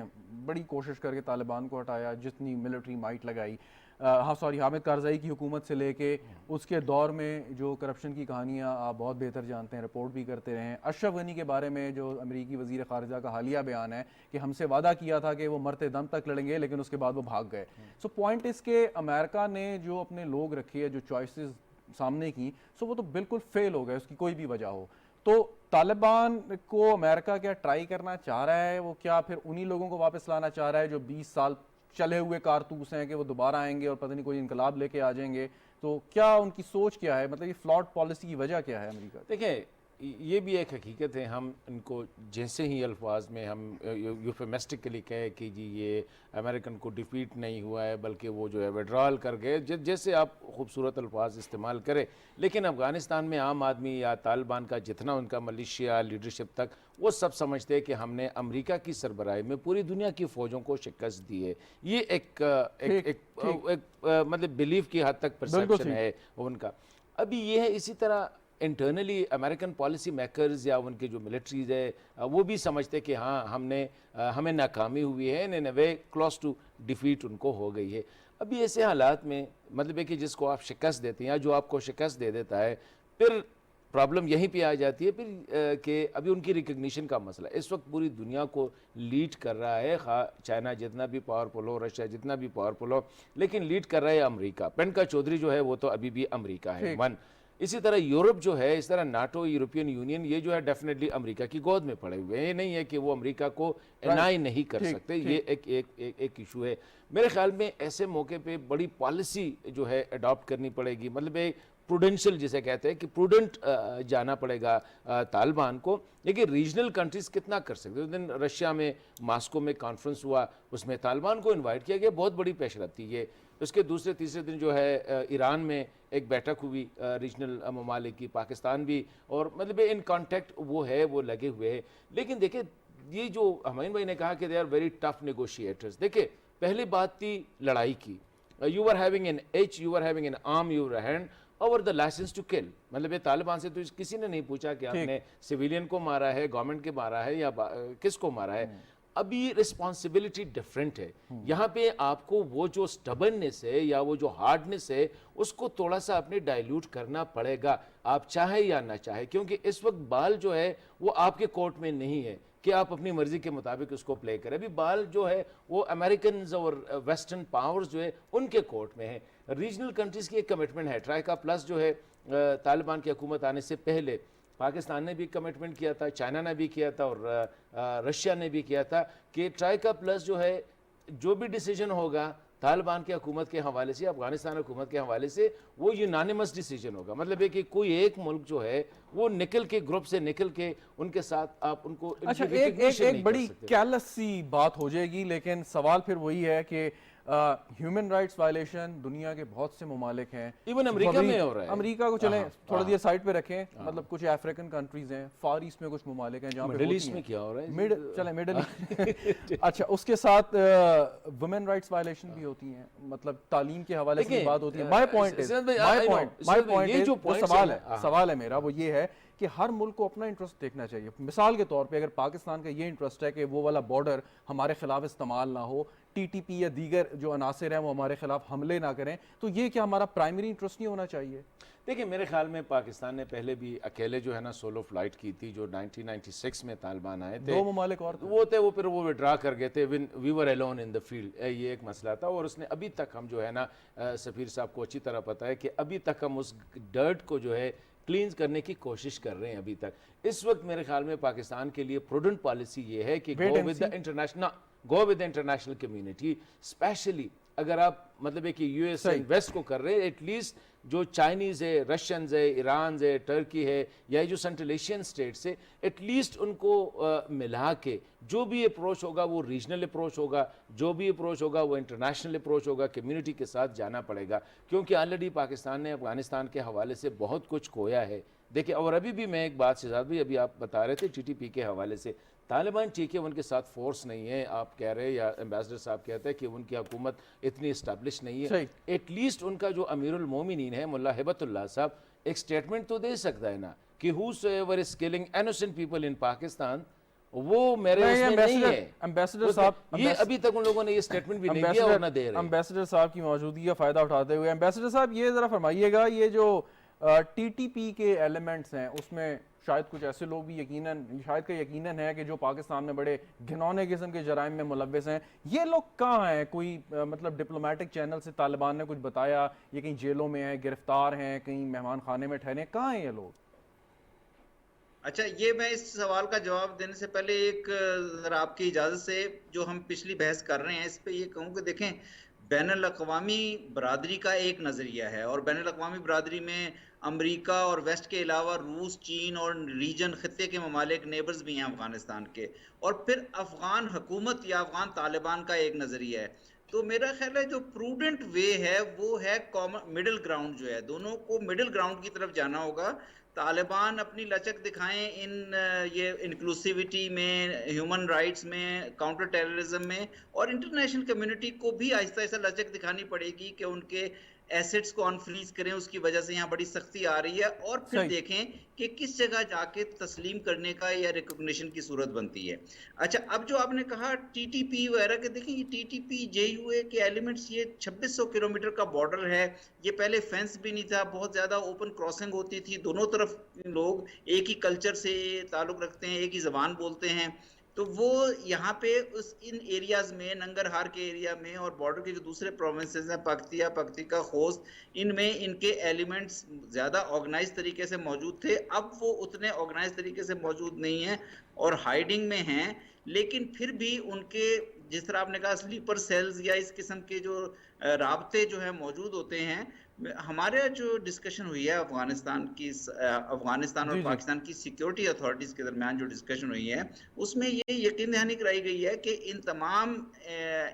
बड़ी कोशिश करके तालिबान को हटाया, जितनी मिलिट्री माइट लगाई। हामिद कारज़ाई की हुकूमत से लेके उसके दौर में जो करप्शन की कहानियाँ आप बहुत बेहतर जानते हैं, रिपोर्ट भी करते रहे हैं। अशरफ गनी के बारे में जो अमेरिकी वज़ीर ख़ारिजा का हालिया बयान है कि हमसे वादा किया था कि वो मरते दम तक लड़ेंगे, लेकिन उसके बाद वो भाग गए। सो पॉइंट इसके अमेरिका ने जो अपने लोग रखे हैं, जो चॉइसेस सामने की, सो वो तो बिल्कुल फेल हो गए, उसकी कोई भी वजह हो। तो तालिबान को अमेरिका क्या ट्राई करना चाह रहा है? वो क्या फिर उन्हीं लोगों को वापस लाना चाह रहा है जो 20 साल चले हुए कारतूस हैं कि वो दोबारा आएंगे और पता नहीं कोई इनकलाब लेके आ जाएंगे? तो क्या उनकी सोच क्या है, मतलब ये फ्लॉड पॉलिसी की वजह क्या है अमेरिका? देखिए, ये भी एक हकीकत है। हम इनको जैसे ही अल्फाज में हम यूफेमिस्टिकली कहे कि जी ये अमेरिकन को डिफीट नहीं हुआ है, बल्कि वो जो है विड्रॉल कर गए, जैसे आप खूबसूरत अल्फाज इस्तेमाल करें, लेकिन अफ़गानिस्तान में आम आदमी या तालिबान का जितना उनका मलिशिया लीडरशिप तक, वो सब समझते हैं कि हमने अमेरिका की सरबराही में पूरी दुनिया की फ़ौजों को शिकस्त दी है। ये एक मतलब बिलीफ की हद तक परसेप्शन है उनका। अभी ये है, इसी तरह इंटरनली अमेरिकन पॉलिसी मेकर्स या उनके जो मिलिट्रीज है वो भी समझते कि हाँ हमें नाकामी हुई है, इन वे क्लोज टू डिफीट उनको हो गई है। अभी ऐसे हालात में मतलब है कि जिसको आप शिकस्त देते हैं या जो आपको शिकस्त दे देता है, फिर प्रॉब्लम यहीं पे आ जाती है फिर कि अभी उनकी रिकग्निशन का मसला इस वक्त पूरी दुनिया को लीड कर रहा है। चाइना जितना भी पावरफुल हो, रशिया जितना भी पावरफुल हो, लेकिन लीड कर रहा है अमेरिका। प्रियंका चौधरी जो है वो तो अभी भी अमेरिका है वन। इसी तरह यूरोप जो है, इस तरह नाटो, यूरोपियन यूनियन, ये जो है डेफिनेटली अमेरिका की गोद में पड़े हुए हैं। ये नहीं है कि वो अमेरिका को एनाई नहीं कर सकते। ये एक इशू है। मेरे ख्याल में ऐसे मौके पे बड़ी पॉलिसी जो है अडॉप्ट करनी पड़ेगी, मतलब एक प्रूडेंशियल जिसे कहते हैं कि प्रूडेंट जाना पड़ेगा तालिबान को। लेकिन रीजनल कंट्रीज कितना कर सकते हैं? उस दिन रशिया में मॉस्को में कॉन्फ्रेंस हुआ, उसमें तालिबान को इनवाइट किया गया, बहुत बड़ी पेशरफ थी ये। उसके दूसरे तीसरे दिन जो है ईरान में एक बैठक हुई रीजनल ममालिक की, पाकिस्तान भी, और मतलब इन कॉन्टेक्ट वो है, वो लगे हुए हैं। लेकिन देखिए, ये जो हमाइन भाई ने कहा कि they are very tough negotiators, देखिए पहली बात थी लड़ाई की, you are having an H, you are having an arm, you are hand over the license to kill. मतलब ये तालिबान से तो किसी ने नहीं पूछा कि आपने सिविलियन को मारा है, गवर्नमेंट के मारा है, या किसको मारा है। अभी रिस्पॉन्सिबिलिटी डिफरेंट है। यहाँ पे आपको वो जो स्टबर्ननेस है या वो जो हार्डनेस है, उसको थोड़ा सा अपने डाइल्यूट करना पड़ेगा, आप चाहे या ना चाहे, क्योंकि इस वक्त बाल जो है वो आपके कोर्ट में नहीं है कि आप अपनी मर्जी के मुताबिक उसको प्ले करें। अभी बाल जो है वो अमेरिकन और वेस्टर्न पावर्स जो है उनके कोर्ट में है। रीजनल कंट्रीज की एक कमिटमेंट है, ट्राइका प्लस जो है तालिबान की हुकूमत आने से पहले पाकिस्तान ने भी कमिटमेंट किया था, चाइना ने भी किया था, और रशिया ने भी किया था कि ट्राइका प्लस जो है जो भी डिसीजन होगा तालिबान की हुकूमत के हवाले से, अफगानिस्तान हुकूमत के हवाले से, वो यूनानिमस डिसीजन होगा। मतलब है कि कोई एक मुल्क जो है वो निकल के, ग्रुप से निकल के उनके साथ आप उनको अच्छा एक बड़ी कैलस सी बात हो जाएगी। लेकिन सवाल फिर वही है कि ह्यूमन राइट्स वायलेशन दुनिया के बहुत से ममालिक हैं, Even अमेरिका में हो रहा है। अमेरिका को चलें थोड़ा देर साइड पे रखें, मतलब कुछ अफ्रीकन कंट्रीज हैं, फार ईस्ट में कुछ ममालिक हैं जहाँ पे मिडिल होती ईस्ट में हैं। क्या हो रहा है? मिडिल ईस्ट अच्छा, उसके साथ वुमेन राइट्स वायलेशन भी होती हैं, मतलब तालीम के हवाले से भी देखिए, बात होती है। माय पॉइंट इज सिद्धार्थ भाई, I know, सिद्धार्थ भाई, ये जो points सवाल हैं है, ना, सवाल है मेरा वो ये है कि हर मुल्क को अपना इंटरेस्ट देखना चाहिए। मिसाल के तौर पे अगर पाकिस्तान का ये इंटरेस्ट है कि वो वाला बॉर्डर हमारे खिलाफ इस्तेमाल ना हो, टीटीपी या दीगर जो अनासिर हैं वो हमारे खिलाफ हमले ना करें, तो ये क्या हमारा प्राइमरी इंटरेस्ट नहीं होना चाहिए? देखिए, मेरे ख्याल में पाकिस्तान ने पहले भी अकेले जो है ना सोलो फ्लाइट की थी, जो 1996 में तालिबान आए थे। 2 ममालिक और थे। वो थे, वो फिर वो विड्रा कर गए थे, we were alone in the field, ये एक मसला था। और उसने अभी तक, हम जो है ना सफ़ीर साहब को अच्छी तरह पता है कि अभी तक हम उस डर्ट को जो है क्लींस करने की कोशिश कर रहे हैं अभी तक। इस वक्त मेरे ख्याल में पाकिस्तान के लिए प्रूडेंट पॉलिसी ये है कि go with the international community, specially अगर आप मतलब है कि यूएस एंड वेस्ट को कर रहे हैं, एटलीस्ट जो चाइनीज़ है, रशियंस है, ईरान है, टर्की है, या जो सेंट्रल एशियन स्टेट्स है, एटलीस्ट उनको मिला के जो भी अप्रोच होगा वो रीजनल अप्रोच होगा, जो भी अप्रोच होगा वो इंटरनेशनल अप्रोच होगा, कम्युनिटी के साथ जाना पड़ेगा। क्योंकि ऑलरेडी पाकिस्तान ने अफगानिस्तान के हवाले से बहुत कुछ खोया है। देखिए, और अभी भी मैं एक बात शहजाद भाई, अभी आप बता रहे थे टीटीपी के हवाले से, तालिबान ठीक है उनके साथ फोर्स नहीं है, आप कह रहे हैं या एम्बेसडर साहब कहते हैं कि उनकी हुकूमत इतनी इस्टेब्लिश नहीं है। एटलीस्ट उनका जो अमीरुल मोमिनीन है मुल्ला हिबतुल्लाह साहब एक स्टेटमेंट तो दे सकता है ना कि whosoever is killing innocent people in Pakistan, वो मेरे उसमें नहीं है। एम्बेसडर साहब, ये अभी तक उन लोगों ने ये स्टेटमेंट भी नहीं दिया और ना दे रहे। एम्बेसडर साहब की मौजूदगी का फायदा उठाते हुए एम्बेसडर साहब ये जरा फरमाइएगा, ये जो टीटीपी के एलिमेंट्स हैं उसमें शायद कुछ ऐसे लोग भी यकीनन है कि जो पाकिस्तान में बड़े घिनौने किस्म के जराइम में मुलव्वस हैं। ये लोग कहाँ हैं? कोई मतलब डिप्लोमेटिक चैनल से तालिबान ने कुछ बताया? ये कहीं जेलों में हैं, गिरफ्तार हैं, कहीं मेहमान खाने में ठहरे, कहाँ हैं ये लोग? अच्छा, ये मैं इस सवाल का जवाब देने से पहले एक जरा आपकी इजाज़त से जो हम पिछली बहस कर रहे हैं इस पे ये कहूँ कि देखें, बैनुल-अक़वामी बरादरी का एक नज़रिया है और बैनुल-अक़वामी बरादरी में अमेरिका और वेस्ट के अलावा रूस, चीन और रीजन खत्ते के ममालिक नेबर्स भी हैं अफ़गानिस्तान के, और फिर अफ़गान हुकूमत या अफ़गान तालिबान का एक नज़रिया है। तो मेरा ख्याल है जो प्रूडेंट वे है वो है कॉमन मिडिल ग्राउंड, जो है दोनों को मिडिल ग्राउंड की तरफ जाना होगा। तालिबान अपनी लचक दिखाएं इन ये इंक्लूसिविटी में, ह्यूमन राइट्स में, काउंटर टेररिज्म में, और इंटरनेशनल कम्युनिटी को भी आहिस्ता आहिस्ता लचक दिखानी पड़ेगी कि उनके एसेट्स को अनफ्रीज करें। उसकी वजह से यहाँ बड़ी सख्ती आ रही है, और फिर देखें कि किस जगह जाके तस्लीम करने का या रिकॉग्निशन की सूरत बनती है। अच्छा, अब जो आपने कहा टीटीपी वगैरह के, देखें ये टीटीपी जेयूए के एलिमेंट्स, ये 2600 किलोमीटर का बॉर्डर है। ये पहले फेंस भी नहीं था, बहुत ज़्यादा ओपन क्रॉसिंग होती थी, दोनों तरफ लोग एक ही कल्चर से ताल्लुक़ रखते हैं, एक ही ज़बान बोलते हैं। तो वो यहाँ पे इन एरियाज़ में, नंगरहार के एरिया में और बॉर्डर के जो दूसरे प्रोविंसेस हैं, पख्तिया, पख्तिका, खोस्त, इनमें इनके एलिमेंट्स ज़्यादा ऑर्गेनाइज तरीके से मौजूद थे। अब वो उतने ऑर्गेनाइज तरीके से मौजूद नहीं हैं और हाइडिंग में हैं, लेकिन फिर भी उनके जिस तरह आपने कहा स्लीपर सेल्स या इस किस्म के जो राब्ते जो है मौजूद होते हैं। हमारे जो डिस्कशन हुई है अफगानिस्तान और पाकिस्तान की सिक्योरिटी अथॉरिटीज़ के दरमियान जो डिस्कशन हुई है, उसमें ये यकीन दहानी कराई गई है कि इन तमाम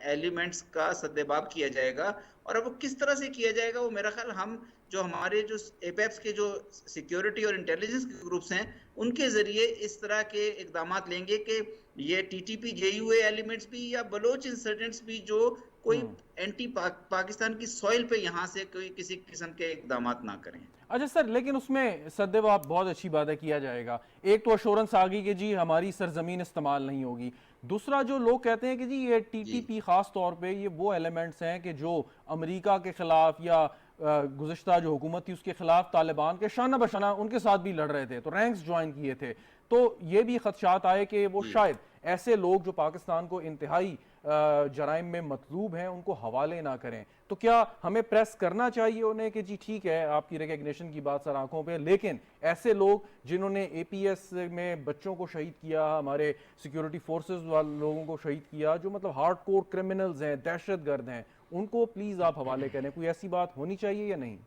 एलिमेंट्स का सद्देबाब किया जाएगा। और अब वो किस तरह से किया जाएगा, वो मेरा ख्याल हम जो हमारे जो एपेप्स के जो सिक्योरिटी और इंटेलिजेंस के ग्रुप्स हैं उनके ज़रिए इस तरह के इकदाम लेंगे कि ये टीटीपी जेयूए एलिमेंट्स भी या बलोच इंसर्जेंट्स भी जो कोई एंटी पाकिस्तान की सॉइल पे यहाँ से कोई किसी किस्म के इकदाम ना करें। अच्छा सर, लेकिन उसमें सद्देबाब बहुत अच्छी बात है किया जाएगा। एक तो अश्योरेंस आ गई कि जी हमारी सरजमीन इस्तेमाल नहीं होगी। दूसरा जो लोग कहते हैं कि जी ये टीटीपी खास तौर पे ये वो एलिमेंट्स हैं कि जो अमेरिका के खिलाफ या गुज़श्ता जो हुकूमत थी उसके खिलाफ तालिबान के शाना बशाना उनके साथ भी लड़ रहे थे, तो रैंक्स ज्वाइन किए थे। तो ये भी खदशात आए कि वो शायद ऐसे लोग जो पाकिस्तान को इंतहाई जराइम में मतलूब हैं उनको हवाले ना करें। तो क्या हमें प्रेस करना चाहिए उन्हें कि जी ठीक है आपकी रिकग्निशन की बात सर आंखों पे, लेकिन ऐसे लोग जिन्होंने एपीएस में बच्चों को शहीद किया, हमारे सिक्योरिटी फोर्सेस वाले लोगों को शहीद किया, जो मतलब हार्डकोर क्रिमिनल्स हैं, दहशतगर्द हैं, उनको प्लीज आप हवाले करें। कोई ऐसी बात होनी चाहिए या नहीं?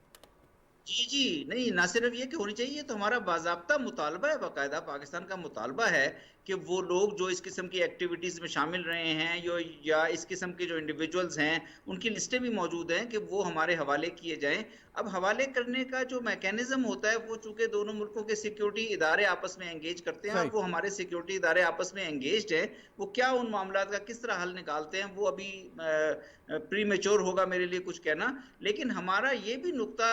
जी नहीं, ना सिर्फ ये कि होनी चाहिए, तो हमारा बाज़ाब्ता मुतालबा है, बाकायदा पाकिस्तान का मुतालबा है कि वो लोग जो इस किस्म की एक्टिविटीज़ में शामिल रहे हैं या इस किस्म के जो इंडिविजुअल्स हैं, उनकी लिस्टें भी मौजूद हैं कि वो हमारे हवाले किए जाएँ। अब हवाले करने का जो मैकेनिज़्म होता है, वो चूँकि दोनों मुल्कों के सिक्योरिटी इदारे आपस में एंगेज करते हैं और सही। वो हमारे सिक्योरिटी इदारे आपस में एंगेज्ड हैं, वो क्या उन मामलात का किस तरह हल निकालते हैं, वो अभी प्रीमेच्योर होगा मेरे लिए कुछ कहना। लेकिन हमारा ये भी नुक्ता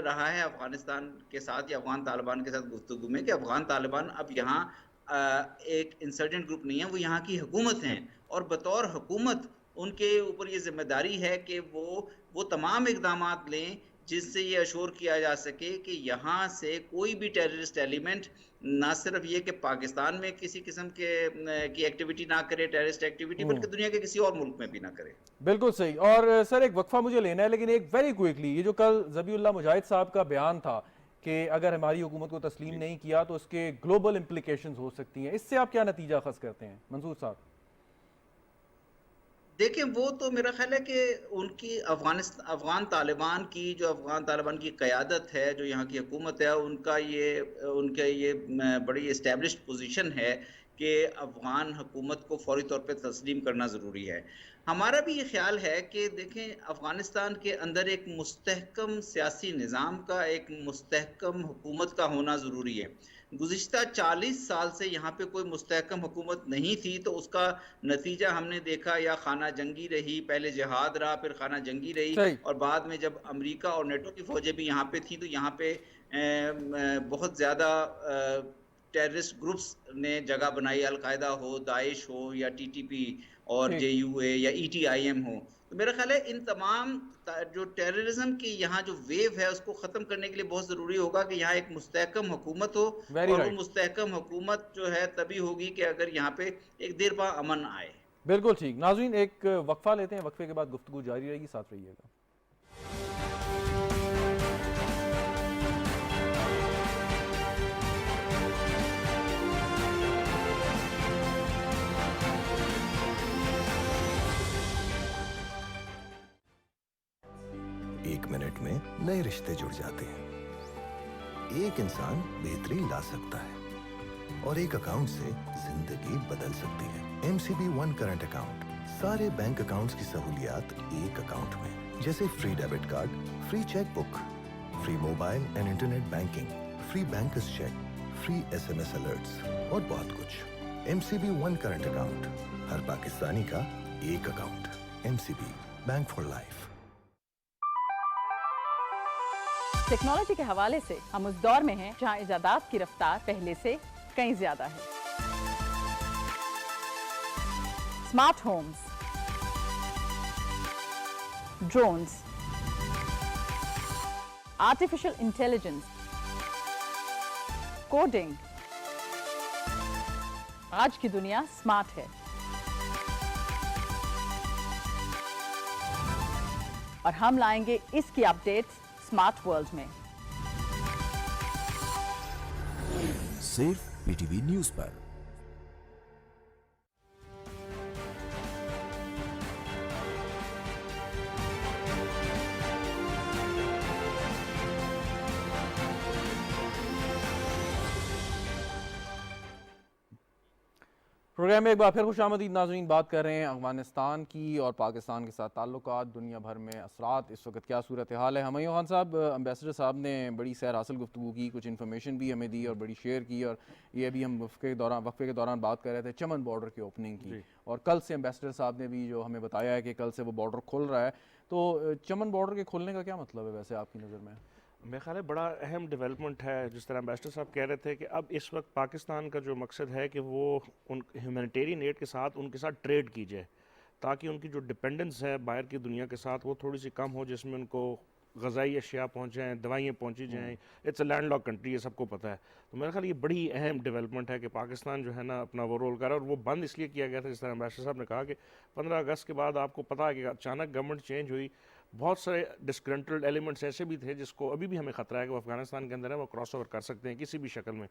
रहा है अफ़गानिस्तान के साथ या अफ़गान तालिबान के साथ गुफ्तगू में कि अफ़गान तालिबान अब यहाँ एक इंसर्जेंट ग्रुप नहीं है, वो यहाँ की हुकूमत हैं और बतौर हुकूमत उनके ऊपर ये ज़िम्मेदारी है कि वो तमाम इक़दामात लें जिससे ये अश्योर किया जा सके कि यहाँ से कोई भी टेररिस्ट एलिमेंट ना सिर्फ ये कि पाकिस्तान में किसी किस्म की एक्टिविटी ना करे, टेररिस्ट एक्टिविटी, बल्कि दुनिया के किसी और मुल्क में भी ना करे। बिल्कुल सही। और सर एक वक्फा मुझे लेना है, लेकिन एक वेरी क्विकली, ये जो कल ज़बीउल्लाह मुजाहिद साहब का बयान था कि अगर हमारी हुकूमत को तस्लीम नहीं किया तो उसके ग्लोबल इम्प्लीकेशंस हो सकती हैं, इससे आप क्या नतीजा खस करते हैं मंसूर साहब? देखिए, वो तो मेरा ख्याल है कि उनकी अफ़गान तालिबान की क़यादत है, जो यहाँ की हुकूमत है, उनका ये बड़ी एस्टैब्लिश्ड पोजीशन है कि अफ़गान हुकूमत को फ़ौरी तौर पे तस्लीम करना ज़रूरी है। हमारा भी ये ख़्याल है कि देखें, अफ़गानिस्तान के अंदर एक मुस्तहकम सियासी निज़ाम का, एक मुस्तहकम हुकूमत का होना ज़रूरी है। गुज़िश्ता 40 साल से यहाँ पे कोई मुस्तहकम हुकूमत नहीं थी, तो उसका नतीजा हमने देखा, या खाना जंगी रही, पहले जिहाद रहा, फिर खाना जंगी रही, सही। और बाद में जब अमेरिका और नेटो की फ़ौजें भी यहाँ पे थी, तो यहाँ पे बहुत ज़्यादा टेररिस्ट ग्रुप्स ने जगह बनाई, अल-कायदा हो, दाइश हो, या टीटीपी और ठीक। जेयूए या ईटीआईएम हो। तो मेरा ख्याल है इन तमाम जो टेररिज्म की यहाँ जो वेव है, उसको ख़त्म करने के लिए बहुत ज़रूरी होगा कि यहाँ एक मुस्तहकम हुकूमत हो, वेरी और वो राइट। मुस्तहकम हुकूमत जो है तभी होगी कि अगर यहाँ पे एक देरपा अमन आए। बिल्कुल ठीक। नाज़रीन एक वक्फा लेते हैं, वक्फे के बाद गुफ्तगू जारी रहेगी, साथ रहिएगा। एक मिनट में नए रिश्ते जुड़ जाते हैं। एक इंसान बेहतरी ला सकता है और एक अकाउंट से जिंदगी बदल सकती है। MCB वन करंट अकाउंट, सारे बैंक अकाउंट्स की सहूलियात एक अकाउंट में, जैसे free debit card, free cheque book, free mobile and internet banking, free bankers cheque, free SMS alerts और बहुत कुछ। MCB वन करंट अकाउंट, हर पाकिस्तानी का एक account. MCB, bank for life. Technology के हवाले से हम उस दौर में हैं जहां इजादात की रफ्तार पहले से कहीं ज्यादा है। Smart homes, drones, artificial intelligence, coding, आज की दुनिया स्मार्ट है और हम लाएंगे इसकी अपडेट्स स्मार्ट वर्ल्ड में। सिर्फ PTV न्यूज पर। प्रोग्राम में एक बार फिर खुशामदीद नाज़रीन। बात कर रहे हैं अफ़गानिस्तान की और पाकिस्तान के साथ ताल्लुकात, दुनिया भर में असरात, इस वक्त क्या सूरत हाल है। हमैया खान साहब, एम्बेसडर साहब ने बड़ी सैर हासिल गुफ्तगू की, कुछ इन्फॉर्मेशन भी हमें दी और बड़ी शेयर की, और ये अभी हम वक्फे के दौरान बात कर रहे थे चमन बॉर्डर की ओपनिंग की, और कल से एम्बेसडर साहब ने भी जो हमें बताया है कि कल से वो बॉर्डर खुल रहा है। तो चमन बॉर्डर के खुलने का क्या मतलब है वैसे आपकी नज़र में? मेरे ख्याल है बड़ा अहम डेवलपमेंट है। जिस तरह एम्बेसडर साहब कह रहे थे कि अब इस वक्त पाकिस्तान का जो मकसद है कि वो उन ह्यूमैनिटेरियन एड के साथ उनके साथ ट्रेड की जाए, ताकि उनकी जो डिपेंडेंस है बाहर की दुनिया के साथ वो थोड़ी सी कम हो, जिसमें उनको ग़ज़ाई अशिया पहुँचाएँ, दवाइयाँ पहुँची जाएँ। इट्स अ लैंडलॉक कंट्री, ये सबको पता है। तो मेरा ख्याल ये बड़ी अहम डेवलपमेंट है कि पाकिस्तान जो है ना अपना वो रोल कर रहा है। और वो बंद इसलिए किया गया था, जिस तरह एम्बेसडर साहब ने कहा कि 15 अगस्त के बाद आपको पता है कि अचानक गवर्नमेंट चेंज हुई, बहुत सारे डिस्ग्रंटल्ड एलिमेंट्स ऐसे भी थे जिसको अभी भी हमें ख़तरा है कि वो अफ़गानिस्तान के अंदर है, वो क्रॉस ओवर कर सकते हैं किसी भी शक्ल में।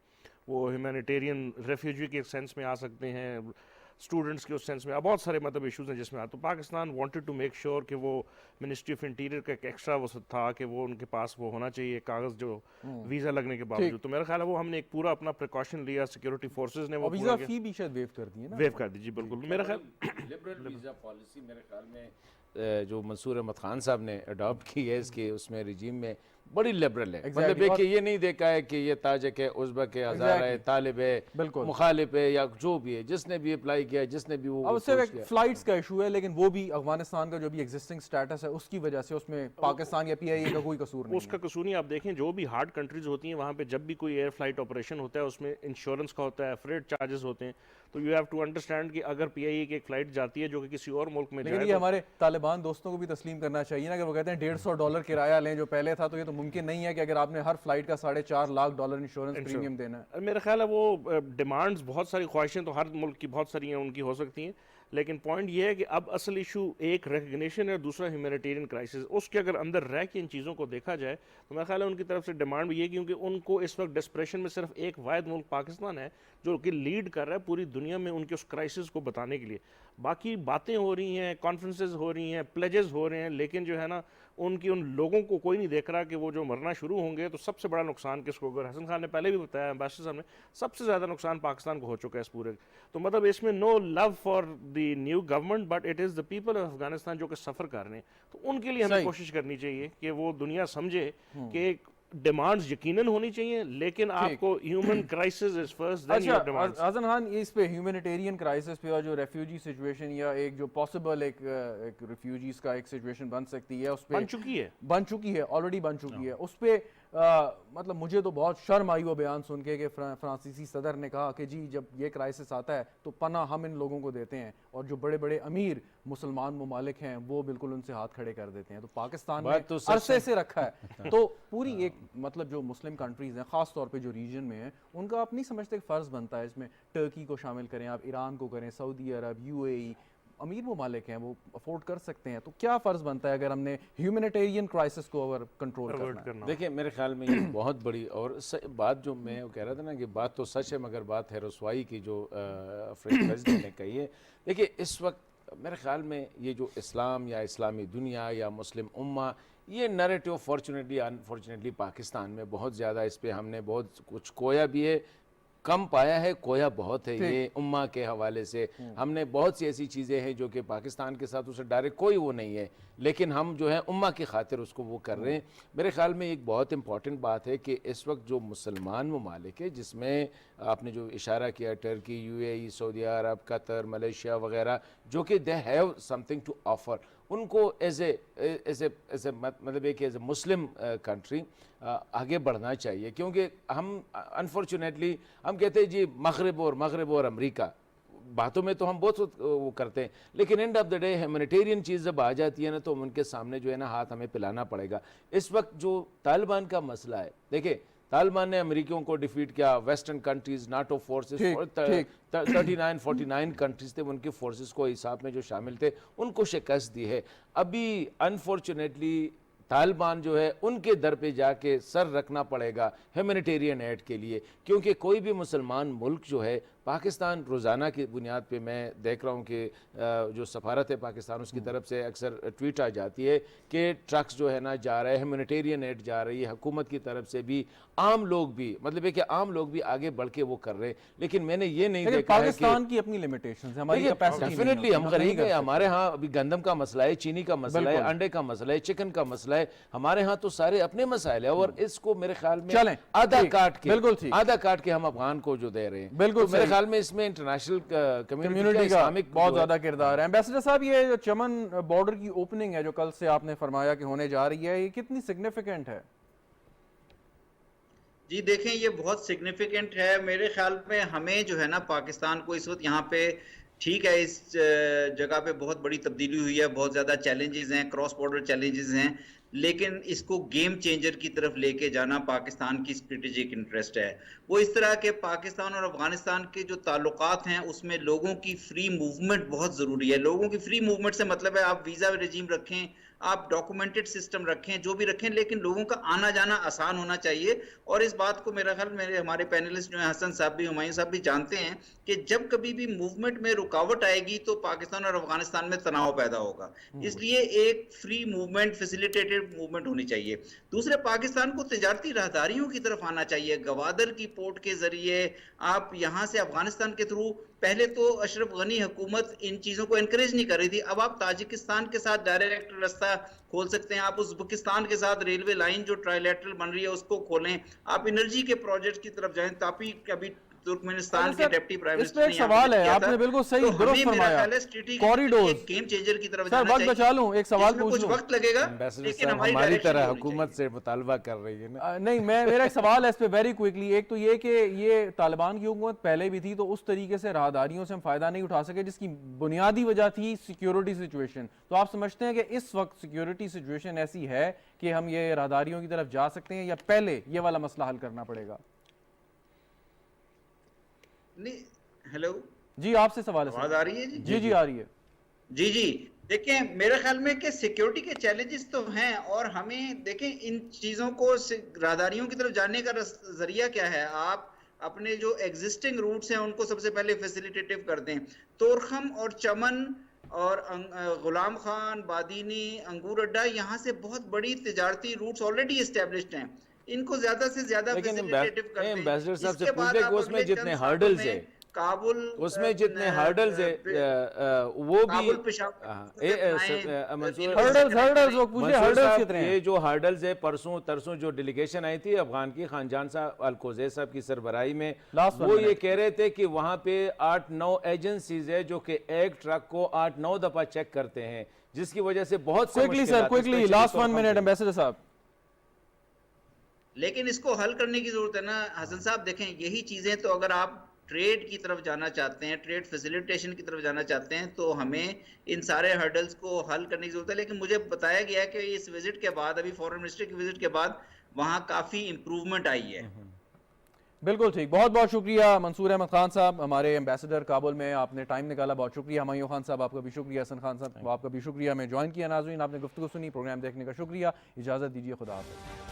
वो ह्यूमैनिटेरियन रेफ्यूजी के सेंस में आ सकते हैं, स्टूडेंट्स के उस सेंस में, बहुत सारे मतलब इश्यूज हैं जिसमें तो Pakistan wanted to make sure कि वो मिनिस्ट्री ऑफ इंटीरियर का एक एक्स्ट्रा वो था कि वो उनके पास वो होना चाहिए कागज़ जो वीज़ा लगने के बावजूद। तो मेरा ख्याल है वो हमने एक पूरा अपना प्रिकॉशन लिया, सिक्योरिटी फोर्सेज ने वो वीज़ा फ़ी भी शायद वेव कर दी है ना, वेव कर दी। जी बिल्कुल, मेरा ख्याल लिबरल वीज़ा पॉलिसी मेरे ख्याल में जो मंसूर अहमद खान साहब ने अडॉप्ट की है इसके उसमें रिजीम में बड़ी लिबरल है। मतलब एक ये नहीं देखा है कि ये ताजिक है, उज़्बेक है, हज़ारा है, तालिब है, मुखालिफ है या जो भी है, जिसने भी अप्लाई किया है, जिसने भी वो अब सिर्फ फ्लाइट्स का इशू है, लेकिन वो भी अफगानिस्तान का जो भी एग्जिस्टिंग स्टेटस है उसकी वजह से उसमें पाकिस्तान या PIA का कोई कसूर नहीं, उसका कसूर नहीं। आप देखें जो भी हार्ड कंट्रीज होती हैं वहाँ पे जब भी कोई एयर फ्लाइट ऑपरेशन होता है उसमें इंश्योरेंस का होता है, फ्रेट चार्जेस होते हैं। तो यू हैव टू अंडरस्टैंड कि अगर PIA की एक फ्लाइट जाती है जो कि किसी और मुल्क में लेकिन ये हमारे तालिबान दोस्तों को भी तस्लीम करना चाहिए ना कि वो कहते हैं $150 किराया लें जो पहले था, तो ये तो मुमकिन नहीं है कि अगर आपने हर फ्लाइट का $4.5 लाख इंश्योरेंस प्रीमियम देना है। मेरा ख्याल है वो डिमांड्स बहुत सारी ख्वाहिशें तो हर मुल्क की बहुत सारी हैं, उनकी हो सकती हैं, लेकिन पॉइंट ये है कि अब असल इशू एक रिकग्निशन है, दूसरा ह्यूमैनिटेरियन क्राइसिस। उसके अगर अंदर रह के इन चीज़ों को देखा जाए तो मेरा ख्याल है उनकी तरफ से डिमांड भी ये, क्योंकि उनको इस वक्त डिस्प्रेशन में सिर्फ एक वाहिद मुल्क पाकिस्तान है जो कि लीड कर रहा है पूरी दुनिया में उनके उस क्राइसिस को बताने के लिए। बाकी बातें हो रही हैं, कॉन्फ्रेंसेस हो रही हैं, प्लेजेस हो रहे हैं, लेकिन जो है ना उनकी उन लोगों को कोई नहीं देख रहा कि वो जो मरना शुरू होंगे तो सबसे बड़ा नुकसान किसको होगा। हसन खान ने पहले भी बताया, एम्बेसडर साहब ने, सबसे ज़्यादा नुकसान पाकिस्तान को हो चुका है इस पूरे। तो मतलब इसमें no love for the new government but it is the people of Afghanistan जो कि सफ़र कर रहे हैं। तो उनके लिए हमें कोशिश करनी चाहिए कि वो दुनिया समझे कि डिमांड्स यकीनन होनी चाहिए, लेकिन आपको human crisis is first then your demands. Hasan Khan, इस पे ह्यूमैनिटेरियन क्राइसिस पे और जो रेफ्यूजी सिचुएशन या एक जो पॉसिबल एक रेफ्यूजीज का एक सिचुएशन बन सकती है, उस पे बन चुकी है, ऑलरेडी बन चुकी है। उस पे मतलब मुझे तो बहुत शर्म आई वो बयान सुन के कि फ्रांसीसी सदर ने कहा कि जी जब ये क्राइसिस आता है तो पनाह हम इन लोगों को देते हैं, और जो बड़े बड़े अमीर मुसलमान ममालिक हैं वो बिल्कुल उनसे हाथ खड़े कर देते हैं। तो पाकिस्तान ने तो अरसे से रखा है। तो पूरी एक मतलब जो मुस्लिम कंट्रीज हैं, ख़ास तौर पे जो रीजन में हैं, उनका आप नहीं समझते फ़र्ज़ बनता है इसमें टर्की को शामिल करें, आप ईरान को करें, सऊदी अरब, UAE अमीर ममालिक हैं, वो अफोर्ड कर सकते हैं। तो क्या फ़र्ज़ बनता है अगर हमने ह्यूमैनिटेरियन क्राइसिस को अगर कंट्रोल करना है? देखिए मेरे ख्याल में ये बहुत बड़ी और बात जो मैं कह रहा था ना कि बात तो सच है, मगर बात है रसवाई की जो फ्रेंच प्रेसिडेंट ने कही है। देखिए इस वक्त मेरे ख्याल में ये जो इस्लाम या इस्लामी दुनिया या मुस्लिम उम्मा, ये नैरेटिव फॉर्चुनेटली अनफॉर्चुनेटली पाकिस्तान में बहुत ज़्यादा इस पर हमने बहुत कुछ खोया भी है, कम पाया है, खोया बहुत है। ये उम्मा के हवाले से हमने बहुत सी ऐसी चीज़ें हैं जो कि पाकिस्तान के साथ उसे डायरेक्ट कोई वो नहीं है, लेकिन हम जो है उम्मा की खातिर उसको वो कर रहे हैं। मेरे ख्याल में एक बहुत इंपॉर्टेंट बात है कि इस वक्त जो मुसलमान ममालिक है, जिसमें आपने जो इशारा किया Turkey, UAE, Saudi Arab, Qatar, Malaysia वगैरह, जो कि they have something to offer, उनको एज ए मतलब एक एज ए मुस्लिम कंट्री आगे बढ़ना चाहिए। क्योंकि हम अनफॉर्चुनेटली हम कहते हैं जी मगरब और अमेरिका, बातों में तो हम बहुत वो करते हैं, लेकिन end of the day humanitarian चीज़ जब आ जाती है ना तो उनके सामने जो है ना हाथ हमें पिलाना पड़ेगा। इस वक्त जो तालिबान का मसला है, देखिए तालिबान ने अमेरिकियों को डिफीट किया, western countries, NATO forces, 39-49 countries थे, उनके फोर्सेस को हिसाब में जो शामिल थे उनको शिकस्त दी है। अभी अनफॉर्चुनेटली तालिबान जो है उनके दर पे जाके सर रखना पड़ेगा ह्यूमैनिटेरियन एड के लिए, क्योंकि कोई भी मुसलमान मुल्क जो है, पाकिस्तान रोज़ाना की बुनियाद पे मैं देख रहा हूँ कि जो सफारत है पाकिस्तान उसकी तरफ से अक्सर ट्वीट आ जाती है कि ट्रक्स जो है ना जा रहा है, ह्यूमैनिटेरियन एड जा रही है, हुकूमत की तरफ से भी, आम लोग भी, मतलब है कि आम लोग भी आगे बढ़ के वो कर रहे हैं। लेकिन मैंने ये नहीं देखा पाकिस्तान की अपनी लिमिटेशंस है, हमारी कैपेसिटी डेफिनेटली हम गरीब हैं, हमारे यहाँ अभी गंदम का मसला है, चीनी का मसला है, अंडे का मसला है, चिकन का मसला है, हमारे यहाँ तो सारे अपने मसाइल है, और इसको मेरे ख्याल में आधा काट के हम अफगान को जो दे रहे हैं। बिल्कुल मेरे ख्याल में इसमें इंटरनेशनल कम्युनिटी का बहुत ज्यादा किरदार है। एम्बेसडर साहब, ये जो चमन बॉर्डर की ओपनिंग है जो कल से आपने फरमाया कि होने जा रही है, ये कितनी सिग्निफिकेंट है? जी देखें, ये बहुत सिग्निफिकेंट है। मेरे ख्याल में हमें जो है ना पाकिस्तान को इस वक्त यहाँ पे ठीक है, इस जगह पे बहुत बड़ी तब्दीली हुई है, बहुत ज़्यादा चैलेंजेस हैं, क्रॉस बॉर्डर चैलेंजेस हैं, लेकिन इसको गेम चेंजर की तरफ लेके जाना पाकिस्तान की स्ट्रेटेजिक इंटरेस्ट है। वो इस तरह के पाकिस्तान और अफगानिस्तान के जो ताल्लुकात हैं उसमें लोगों की फ्री मूवमेंट बहुत ज़रूरी है। लोगों की फ्री मूवमेंट से मतलब है आप वीज़ा रेजीम रखें, आप डॉक्यूमेंटेड सिस्टम रखें, जो भी रखें, लेकिन लोगों का आना जाना आसान होना चाहिए। और इस बात को मेरा ख्याल मेरे हमारे पैनलिस्ट जो हैं हसन साहब भी, हुमायूं साहब भी जानते हैं कि जब कभी भी मूवमेंट में रुकावट आएगी तो पाकिस्तान और अफगानिस्तान में तनाव पैदा होगा। इसलिए एक फ्री मूवमेंट, फैसिलिटेटेड मूवमेंट होनी चाहिए। दूसरे, पाकिस्तान को तिजारती राहदारियों की तरफ आना चाहिए। गवादर की पोर्ट के जरिए आप यहाँ से अफगानिस्तान के थ्रू, पहले तो अशरफ गनी हुकूमत इन चीज़ों को एनकरेज नहीं कर रही थी, अब आप ताजिकिस्तान के साथ डायरेक्ट रास्ता खोल सकते हैं, आप उज़्बेकिस्तान के साथ रेलवे लाइन जो ट्राइलेटरल बन रही है उसको खोलें, आप एनर्जी के प्रोजेक्ट की तरफ जाएं। ताकि कभी तुर्कमेनिस्तान के डिप्टी प्राइम मिनिस्टर इसमें एक सवाल है, आपने बिल्कुल सही दुरुस्त फरमाया, कॉरिडोर गेम चेंजर की तरफ सर, वक्त बचा लूं, एक सवाल पूछ कुछ लूं। वक्त लगेगा लेकिन हमारी तरह हुकूमत से मुतालबा कर रही है ना। नहीं, मेरा एक सवाल है इस पे वेरी क्विकली। एक तो ये कि ये तालिबान की हुकूमत पहले भी थी तो उस तरीके से राहदारियों से हम फायदा नहीं उठा सके, जिसकी बुनियादी वजह थी सिक्योरिटी सिचुएशन। तो आप समझते हैं कि इस वक्त सिक्योरिटी सिचुएशन ऐसी है कि हम ये राहदारियों की तरफ जा सकते हैं, या पहले ये वाला मसला हल करना पड़ेगा? नहीं, हेलो जी, आपसे सवाल है। आवाज आ रही है जी? जी जी आ रही है। जी जी, देखें, मेरे ख्याल में कि सिक्योरिटी के चैलेंजेस तो हैं, और हमें देखें इन चीज़ों को, राहदारियों की तरफ जाने का जरिया क्या है। आप अपने जो एग्जिस्टिंग रूट्स हैं उनको सबसे पहले फैसिलिटेटिव कर दें। तोरखम और चमन और गुलाम खान, बादीनी, अंगूर अड्डा, यहाँ से बहुत बड़ी तिजारती रूट्स ऑलरेडी एस्टेब्लिश्ड हैं, इनको ज्यादा से ज्यादा फैसिलिटेटिव कर दें। एम्बेसडर साहब से पूछ ले कि उसमें जितने हर्डल्स है, काबुल, उसमें जितने हर्डल्स है वो भी हर्डल्स वो पूछे, हर्डल्स कितने हैं? ये जो हर्डल्स है, परसों तरसों जो डेलीगेशन आई थी अफगान की, खानजान साहब अलकोज़े साहब की सरबराही में, वो ये कह रहे थे कि वहाँ पे 8-9 एजेंसीज है जो कि एक ट्रक को 8-9 दफा चेक करते हैं, जिसकी वजह से बहुत क्विकली लास्ट 1 मिनट एम्बेसडर साहब। लेकिन इसको हल करने की जरूरत है ना हसन साहब। देखें, यही चीजें तो, अगर आप ट्रेड की तरफ जाना चाहते हैं, ट्रेड फैसिलिटेशन की तरफ जाना चाहते हैं, तो हमें इन सारे हर्डल्स को हल करने की जरूरत है। लेकिन मुझे बताया गया है कि इस विजिट के बाद, अभी फॉरेन मिनिस्टर की विजिट के बाद, वहाँ काफी इंप्रूवमेंट आई है। बिल्कुल ठीक, बहुत बहुत शुक्रिया मंसूर अहमद खान साहब, हमारे एम्बेसडर काबुल में, आपने टाइम निकाला, बहुत शुक्रिया। हुमायूं खान साहब आपका भी शुक्रिया, हसन खान साहब आपका भी शुक्रिया, मैं ज्वाइन किया। नाज़रीन, आपने गुफ्तगू सुनी, प्रोग्राम देखने का शुक्रिया, इजाज़त दीजिए, खुदा हाफ़िज़।